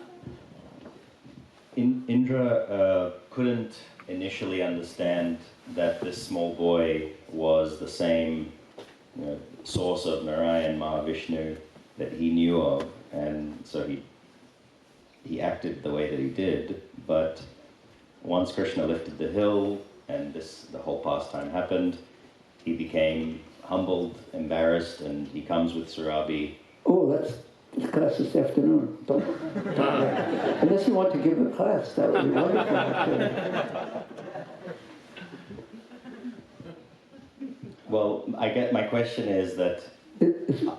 Indra couldn't initially understand that this small boy was the same source of Narayan, Mahavishnu that he knew of, and so he acted the way that he did. But once Krishna lifted the hill and the whole pastime happened, he became humbled, embarrassed, and he comes with Surabi. Oh, that's class this afternoon. Don't unless you want to give a class, that would be wonderful. Well, my question is that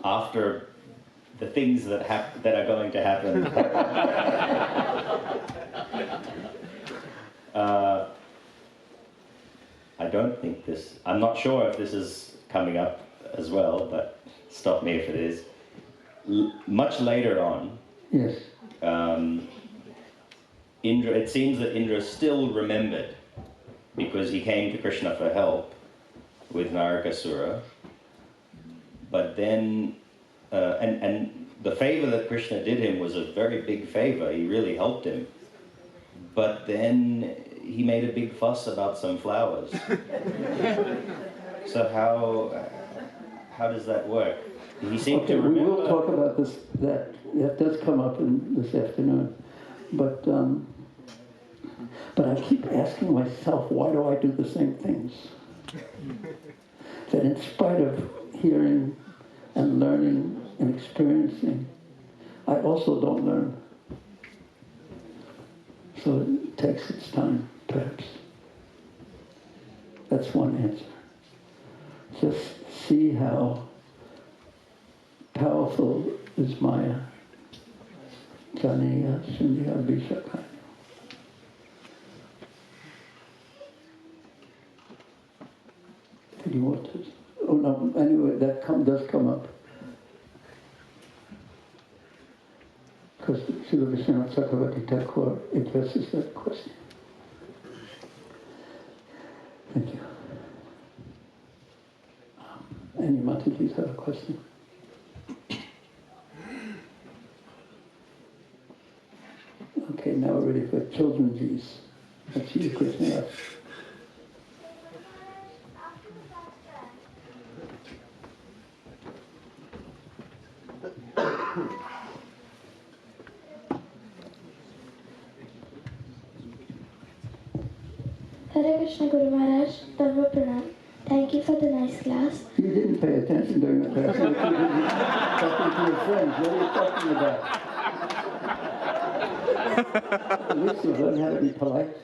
after the things that are going to happen, I don't think this. I'm not sure if this is coming up as well, but stop me if it is. Much later on, yes, Indra. It seems that Indra still remembered because he came to Krishna for help with Narakasura, but then, and the favor that Krishna did him was a very big favor. He really helped him. But then he made a big fuss about some flowers. So how does that work? He seemed to remember. We will talk about this. That does come up this afternoon, but I keep asking myself, why do I do the same things? That in spite of hearing and learning and experiencing, I also don't learn. So it takes its time, perhaps. That's one answer. Just see how powerful is Maya. Janiya Sindhya Bishaka. Did you want to? Oh no, anyway, that does come up. Because Srila Vishwanath Chakravarti Thakur addresses that question. Thank you. Any Matajis have a question? Okay, now we're ready for children G's. That's you, Krishna. Hare Krishna Guru Maharaj, Dharma Pranam. Thank you for the nice class. You didn't pay attention during the class. You were talking to your friends. What are you talking about? At least you learn how to be polite.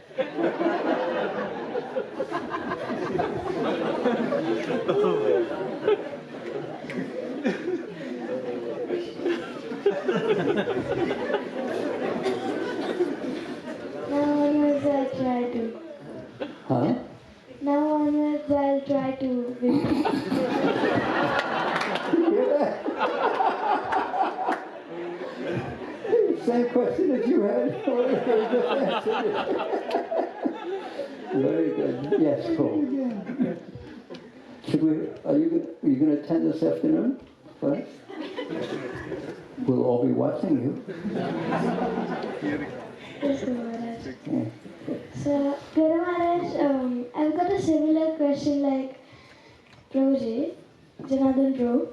Now onwards I'll try to. Huh? Now onwards I'll try to be. same question as you had. Very good. Yes, Paul. Are you going to attend this afternoon? Right? We'll all be watching you. Yes, Guru Maharaj. So, Guru Maharaj, I've got a similar question like Prabhuji, Janardhan Prabhu.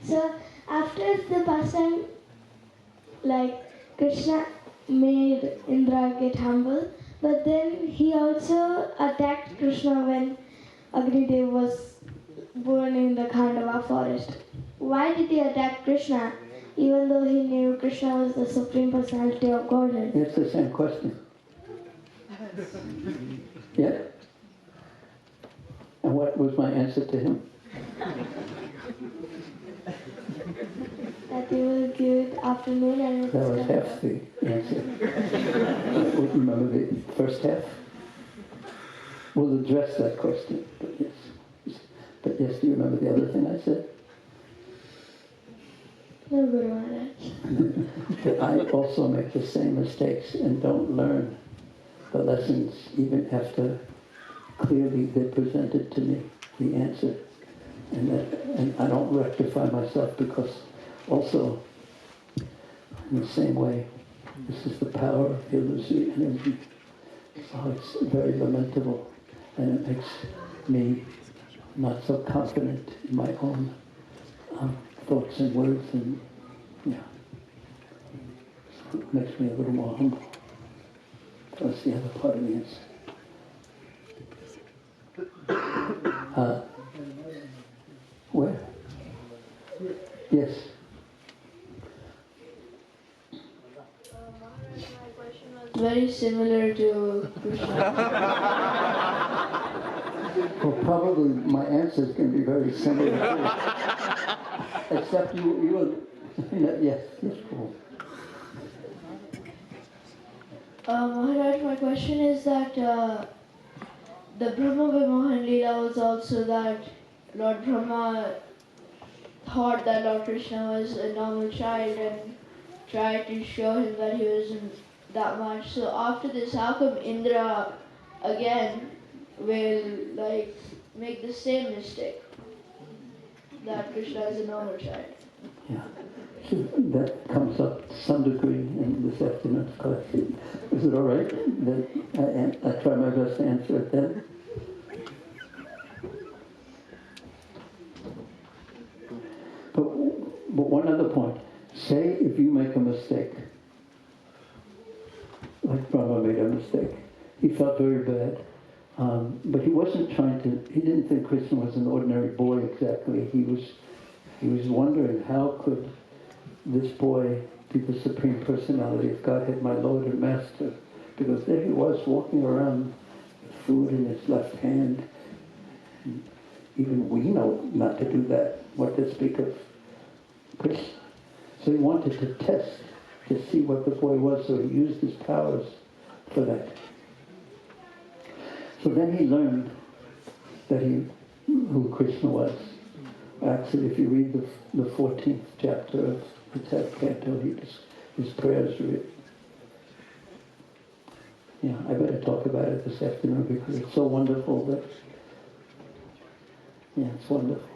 So, after the pastime, like Krishna made Indra get humble, but then he also attacked Krishna when Agnidev was born in the Khandava forest. Why did he attack Krishna, even though he knew Krishna was the Supreme Personality of Godhead? It's the same question. Yeah? And what was my answer to him? That you will give it afternoon and That was half the answer. Remember the first half? We'll address that question, but yes. But yes, do you remember the other thing I said? No, Guru Maharaj. That I also make the same mistakes and don't learn the lessons even after clearly they presented to me the answer. And I don't rectify myself because also, in the same way, this is the power of illusory energy. So it's very lamentable, and it makes me not so confident in my own thoughts and words, and yeah, so it makes me a little more humble. That's the other part of the answer. Where? Yes. Very similar to Krishna. Well, probably my answer is going to be very similar too. Except you yes, cool. Maharaj, my question is that the Brahma Vimohan Leela was also that Lord Brahma thought that Lord Krishna was a normal child and tried to show him that he wasn't that much. So after this, how come Indra again will make the same mistake that Krishna is a normal child? Yeah. So that comes up to some degree in this afternoon's class. Is it all right that I try my best to answer it then? But one other point. Say if you make a mistake, like Brahma made a mistake. He felt very bad. But he wasn't he didn't think Krishna was an ordinary boy exactly. He was wondering how could this boy be the Supreme Personality of Godhead, my Lord and Master? Because there he was walking around with food in his left hand. And even we know not to do that. What to speak of Krishna. So he wanted to test to see what the boy was, so he used his powers for that. So then he learned that who Krishna was. Actually, if you read the 14th chapter of the 10th canto, his prayers are written. Yeah, I better talk about it this afternoon because it's so wonderful that, yeah, it's wonderful.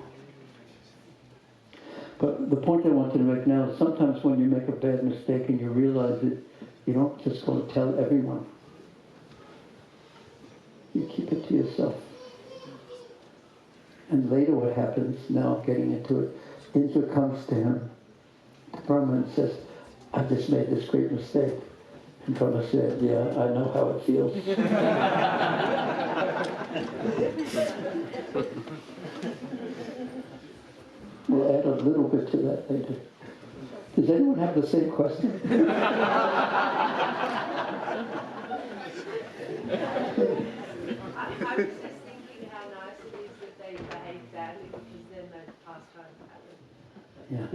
But the point I wanted to make now is sometimes when you make a bad mistake and you realize it, you don't just go and tell everyone. You keep it to yourself. And later what happens, now getting into it, Indra comes to him, to Brahma, and says, I just made this great mistake. And Brahma said, yeah, I know how it feels. We'll add a little bit to that later. Does anyone have the same question? I was just thinking how nice it is that they behave badly because then they pass time happen. Yeah.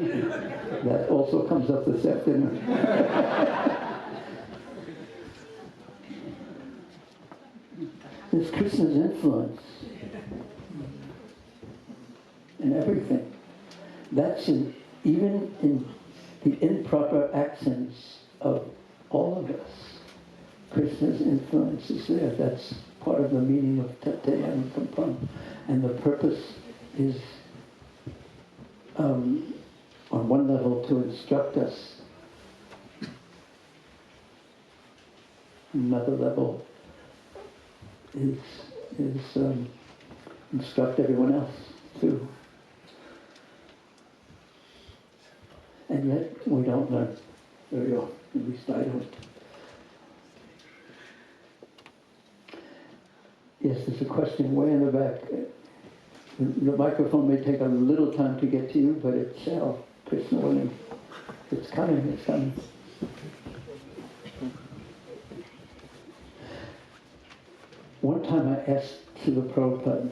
That also comes up this afternoon. There's Krishna's influence in everything. That's even in the improper actions of all of us. Krishna's influence is there. That's part of the meaning of Tattayam Kampam. And the purpose is, on one level, to instruct us. Another level is instruct everyone else too. And yet we don't learn very often, at least I don't. Yes, there's a question way in the back. The microphone may take a little time to get to you, but it shall, Krishna willing. It's coming, it's coming. One time I asked Srila Prabhupada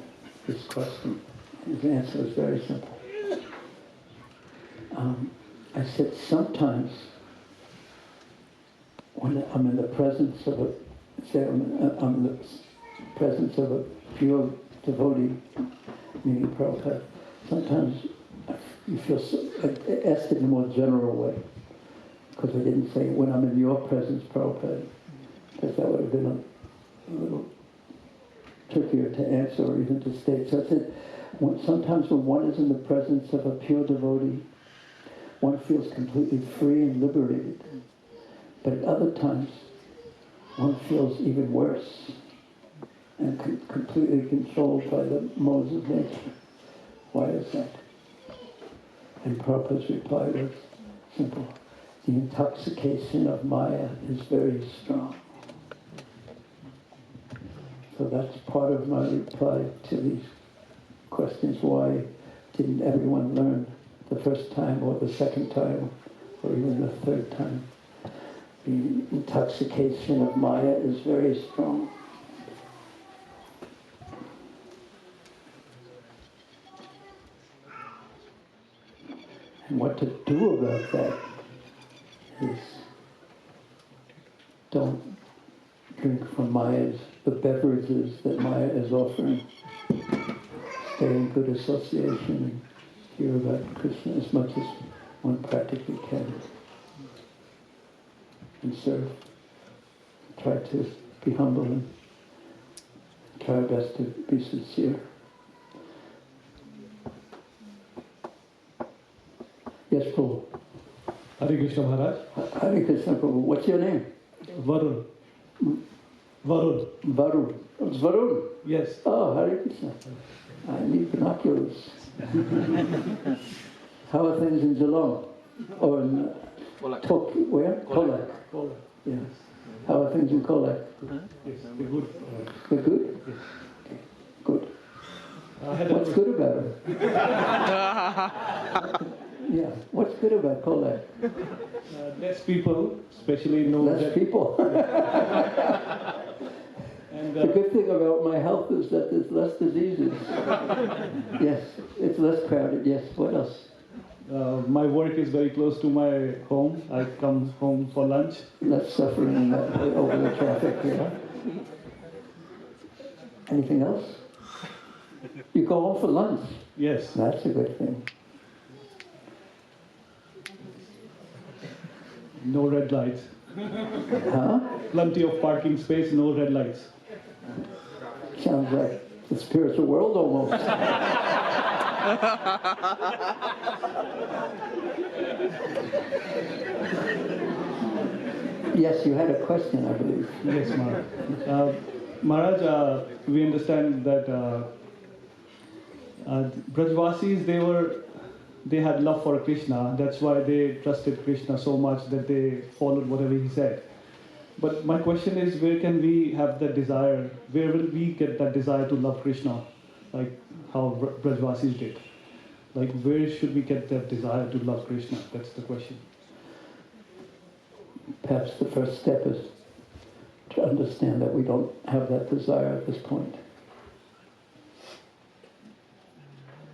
this question. His answer was very simple. I said, sometimes when I'm in the presence of a pure devotee, meaning Prabhupada, sometimes you feel so, I asked it in a more general way, because I didn't say, when I'm in your presence, Prabhupada, because that would have been a little trickier to answer or even to state. So I said, sometimes when one is in the presence of a pure devotee, one feels completely free and liberated. But at other times, one feels even worse and completely controlled by the modes of nature. Why is that? And Prabhupada's reply was simple. The intoxication of Maya is very strong. So that's part of my reply to these questions. Why didn't everyone learn the first time or the second time or even the third time? The intoxication of Maya is very strong. And what to do about that is don't drink from the beverages that Maya is offering. Stay in good association and hear about Krishna as much as one practically can. And serve. Try to be humble and try our best to be sincere. Yes, Prabhu. Hare Krishna Maharaj. Hare Krishna Prabhu. What's your name? Varun. Varun. Varun. It's Varun? Yes. Oh, Hare Krishna. I need binoculars. How are things in Geelong? Or in where? Colac. Colac. Yes. How are things in Colac? Yes, they're good. They're good? Yes. Okay. Good. What's good about it? Yeah. What's good about Colac? Less people, especially less people. And the good thing about my health is that there's less diseases. Yes, it's less crowded. Yes. What else? My work is very close to my home. I come home for lunch. Less suffering over the traffic here. Anything else? You go home for lunch? Yes. That's a good thing. No red lights. Huh? Plenty of parking space, no red lights. Sounds like the spiritual world almost. Yes, you had a question, I believe. Yes, Maharaj. Maharaj, we understand that Brajvasis, they had love for Krishna. That's why they trusted Krishna so much that they followed whatever he said. But my question is, where can we have that desire? Where will we get that desire to love Krishna, like how Brajvasis did? Like, where should we get that desire to love Krishna? That's the question. Perhaps the first step is to understand that we don't have that desire at this point.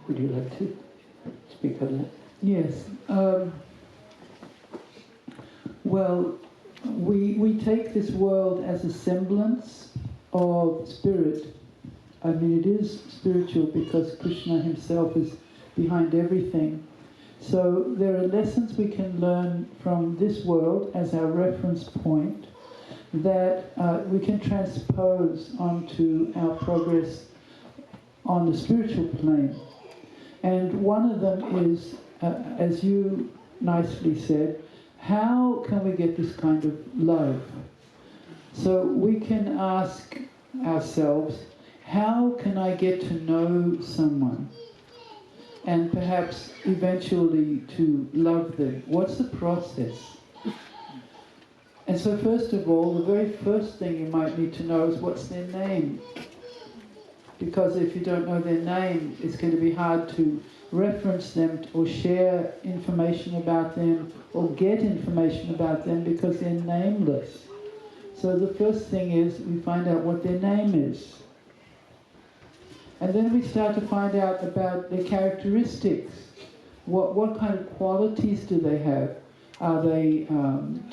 Would you like to speak on that? Yes. Well, we take this world as a semblance of spirit. I mean, it is spiritual because Krishna himself is behind everything. So there are lessons we can learn from this world as our reference point that we can transpose onto our progress on the spiritual plane. And one of them is, as you nicely said, how can we get this kind of love? So we can ask ourselves, how can I get to know someone? And perhaps eventually to love them. What's the process? And so first of all, the very first thing you might need to know is what's their name. Because if you don't know their name, it's going to be hard to reference them or share information about them or get information about them because they're nameless. So the first thing is we find out what their name is. And then we start to find out about their characteristics. What kind of qualities do they have? Are they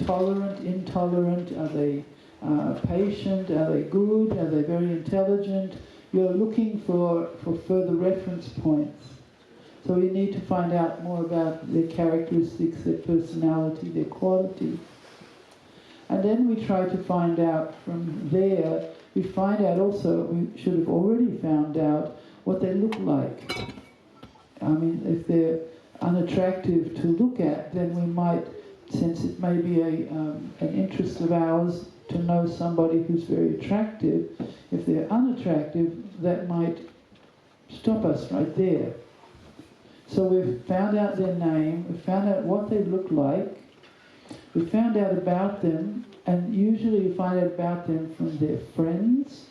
tolerant, intolerant? Are they patient? Are they good? Are they very intelligent? You're looking for further reference points. So you need to find out more about their characteristics, their personality, their quality. And then we try to find out from there, we find out also, we should have already found out what they look like. I mean, if they're unattractive to look at, then we might, since it may be an interest of ours to know somebody who's very attractive, if they're unattractive, that might stop us right there. So we've found out their name, we've found out what they look like, we found out about them, and usually you find out about them from their friends,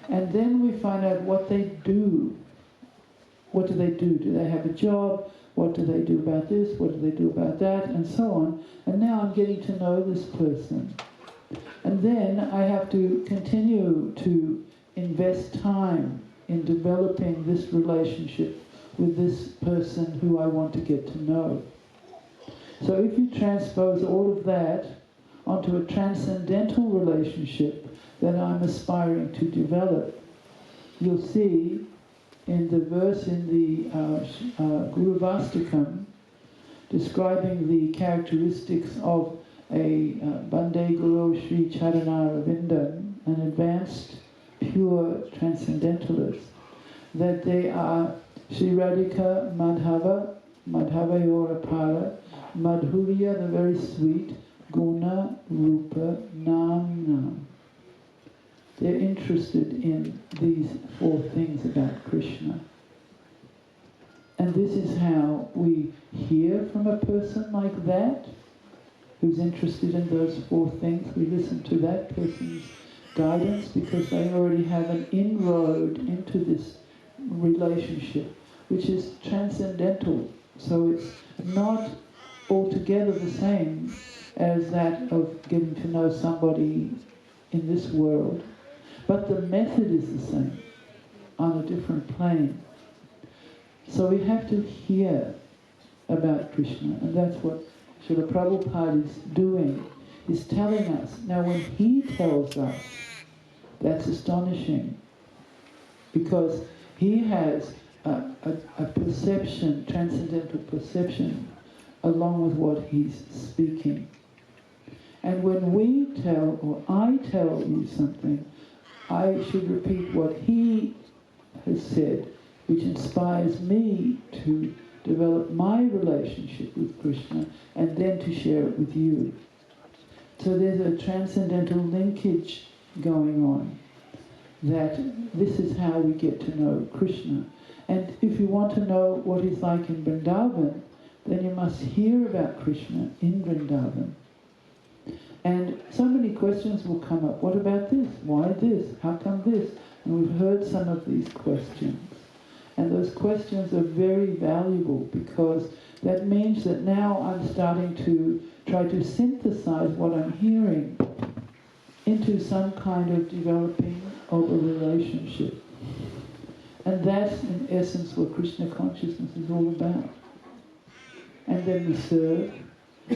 and then we find out what they do. What do they do? Do they have a job? What do they do about this? What do they do about that? And so on. And now I'm getting to know this person. And then I have to continue to invest time in developing this relationship with this person who I want to get to know. So if you transpose all of that onto a transcendental relationship that I'm aspiring to develop, you'll see in the verse in the Guru Vastakam describing the characteristics of a Bande Guru Sri Charana Ravindan, an advanced, pure transcendentalist, that they are Sri Radhika Madhava, Madhava Yorapara, Madhurya, the very sweet, Guna, Rupa, Nam. They're interested in these four things about Krishna. And this is how we hear from a person like that, who's interested in those four things. We listen to that person's guidance because they already have an inroad into this relationship, which is transcendental. So it's not altogether the same as that of getting to know somebody in this world. But the method is the same, on a different plane. So we have to hear about Krishna, and that's what Srila Prabhupada is doing, is telling us. Now when he tells us, that's astonishing, because he has a perception, transcendental perception, along with what he's speaking. And when we tell, or I tell you something, I should repeat what he has said, which inspires me to develop my relationship with Krishna and then to share it with you. So there's a transcendental linkage going on, that this is how we get to know Krishna. And if you want to know what he's like in Vrindavan, then you must hear about Krishna in Vrindavan. And so many questions will come up. What about this? Why this? How come this? And we've heard some of these questions. And those questions are very valuable because that means that now I'm starting to try to synthesize what I'm hearing into some kind of developing of a relationship. And that's in essence what Krishna consciousness is all about. And then we serve,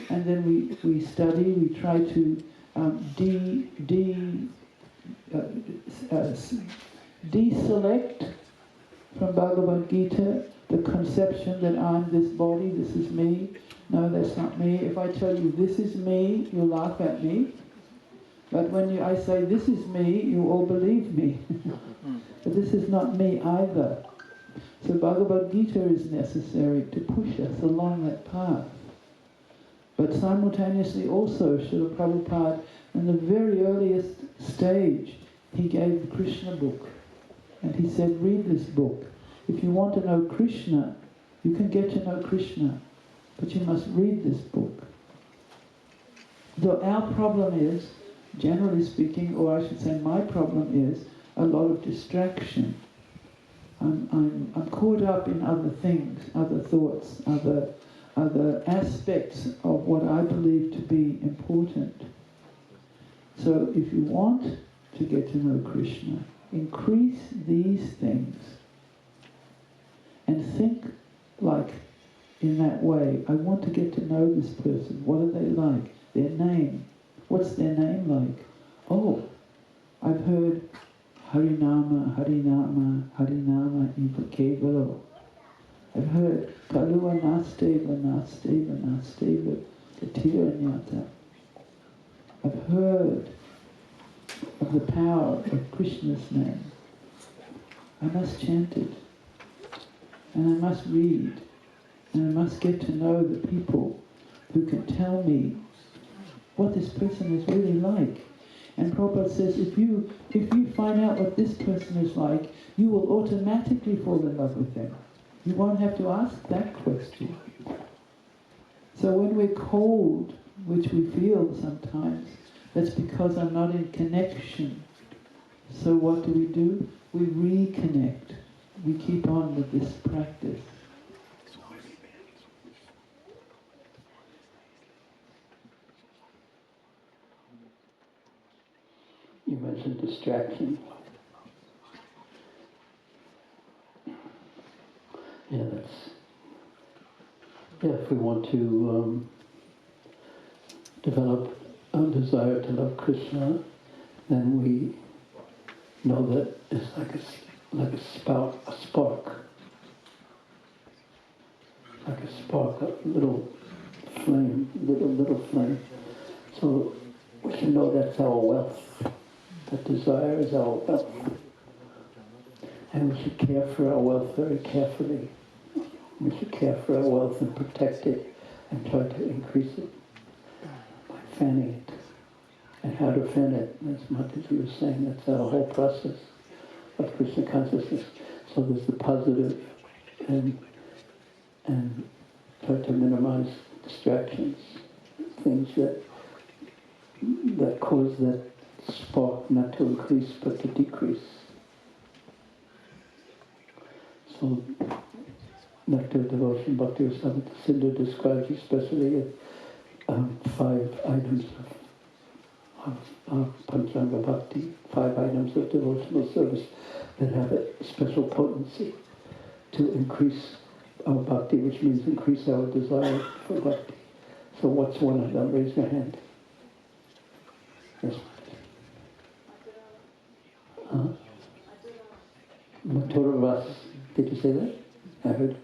and then we study, we try to deselect from Bhagavad Gita The conception that I'm this body, this is me. No, that's not me. If I tell you this is me, you'll laugh at me. But when I say this is me, you all believe me. But this is not me either. So Bhagavad Gita is necessary to push us along that path. But simultaneously also, Srila Prabhupada, in the very earliest stage, he gave the Krishna book. And he said, read this book. If you want to know Krishna, you can get to know Krishna. But you must read this book. Though our problem is, generally speaking, or I should say my problem is, a lot of distraction. I'm caught up in other things, other thoughts, other aspects of what I believe to be important. So if you want to get to know Krishna, increase these things and think like in that way. I want to get to know this person. What are they like? Their name. What's their name like? Oh, I've heard Harinama, Harinama, Harinama Iva Kevalo. I've heard Kalua Nasteva, Nasteva, Nasteva, Katiranyata. I've heard of the power of Krishna's name. I must chant it. And I must read. And I must get to know the people who can tell me what this person is really like. And Prabhupada says, if you find out what this person is like, you will automatically fall in love with them. You won't have to ask that question. So when we're cold, which we feel sometimes, that's because I'm not in connection. So what do? We reconnect. We keep on with this practice. You mentioned distraction. If we want to develop a desire to love Krishna, then we know that it's like a spark, a little flame. So we should know that's our wealth. That desire is our wealth. And we should care for our wealth very carefully. We should care for our wealth and protect it and try to increase it by fanning it. And how to fan it, as Mataji was saying, that's our whole process of Krishna consciousness. So there's the positive and try to minimize distractions, things that cause that spark not to increase but to decrease. So Nectar Devotion Bhakti Rasamrita Sindhu describes especially 5 items of Panchanga Bhakti, 5 items of devotional service that have a special potency to increase our bhakti, which means increase our desire for bhakti. So what's one of them? Raise your hand. Yes. Mathura Vas. Did you say that? I heard.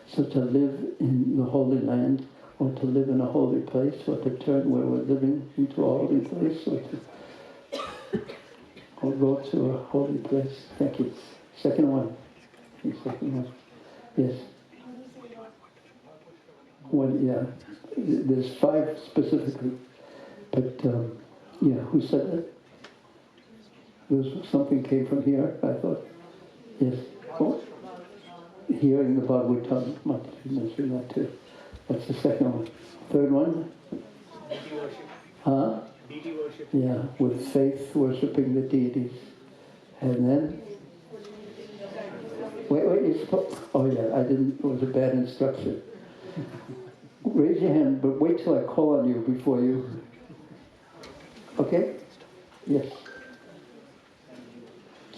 So to live in the Holy Land, or to live in a holy place, or to turn where we're living into a holy place, or go to a holy place. Thank you. Second one. The second one. Yes. One, yeah. There's 5 specifically. But, who said that? Something came from here, I thought. Yes. Oh. Hearing the Bhagavatam. Mataji mentioned that too. That's the second one. Third one? Deity worship. Huh? Deity worship. Yeah, with faith, worshipping the deities. And then? Wait, oh yeah, it was a bad instruction. Raise your hand, but wait till I call on you before you. Okay? Yes.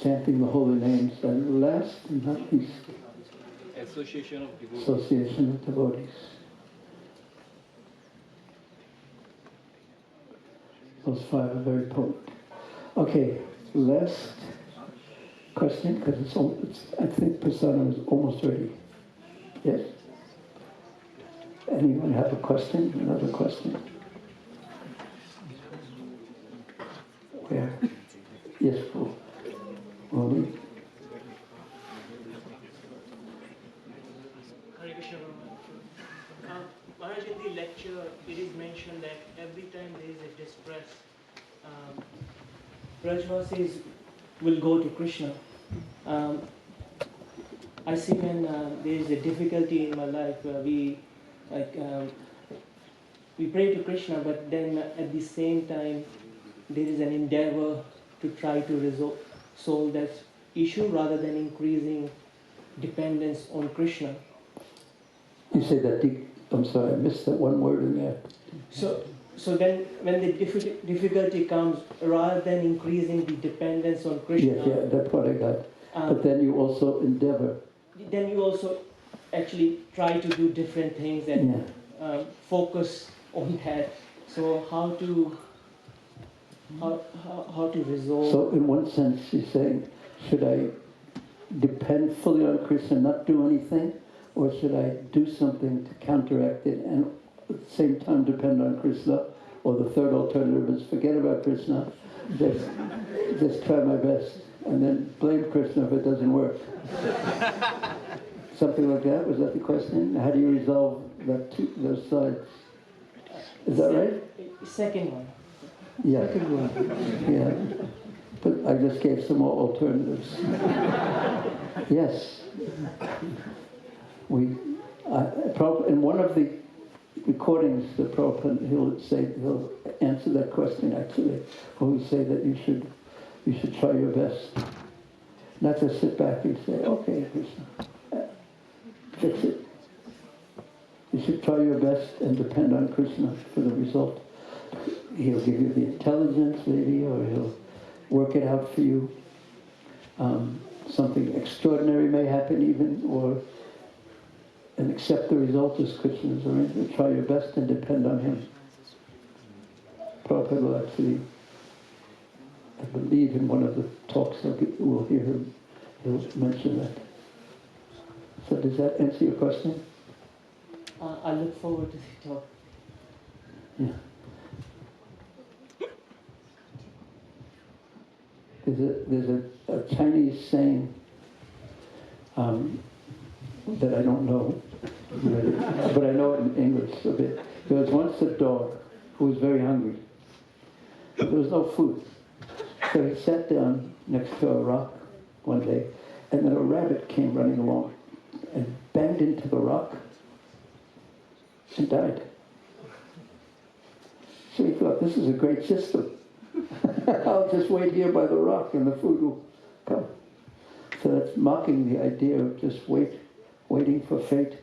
Chanting the holy names, and last and not least, Association of devotees. Association of devotees. Those 5 are very potent. Okay, last question, because I think Prasadam is almost ready. Yes? Anyone have a question? Another question? Where? Yes, Paul. Only. Hare Krishna. Maharaj, in the lecture, it is mentioned that every time there is a distress, Brajvasis will go to Krishna. I see when there is a difficulty in my life, we pray to Krishna, but then at the same time, there is an endeavor to try to solve that issue rather than increasing dependence on Krishna. You say that, I'm sorry, I missed that one word in there. So then when the difficulty comes, rather than increasing the dependence on Krishna... Yes, yeah, that's what I got. But then you also endeavor. Then you also actually try to do different things and focus on that. So how to resolve... So in one sense you're saying, should I depend fully on Krishna, not do anything? Or should I do something to counteract it and at the same time depend on Krishna? Or the third alternative is forget about Krishna, just try my best, and then blame Krishna if it doesn't work. Something like that? Was that the question? How do you resolve those sides? Is that right? Second one. Yeah. Yeah. But I just gave some more alternatives. Yes. In one of the recordings, the Prabhupada, he'll answer that question actually. Or he'll say that you should try your best. Not just sit back and say, okay, Krishna, fix it. You should try your best and depend on Krishna for the result. He'll give you the intelligence maybe, or he'll work it out for you. Something extraordinary may happen even, and accept the result as Krishna's arrangement. Try your best and depend on him. Prabhupada will actually, I believe in one of the talks we'll hear him, he'll mention that. So does that answer your question? I look forward to the talk. Yeah. There's a Chinese saying that I don't know, but I know it in English a bit. There was once a dog who was very hungry. There was no food. So he sat down next to a rock one day, and then a rabbit came running along and banged into the rock and died. So he thought, this is a great system. I'll just wait here by the rock and the food will come. So that's mocking the idea of just waiting for fate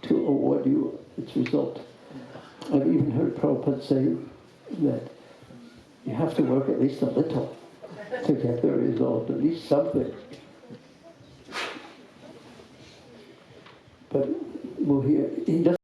to award you its result. I've even heard Prabhupada say that you have to work at least a little to get the result, at least something. But we'll hear, he doesn't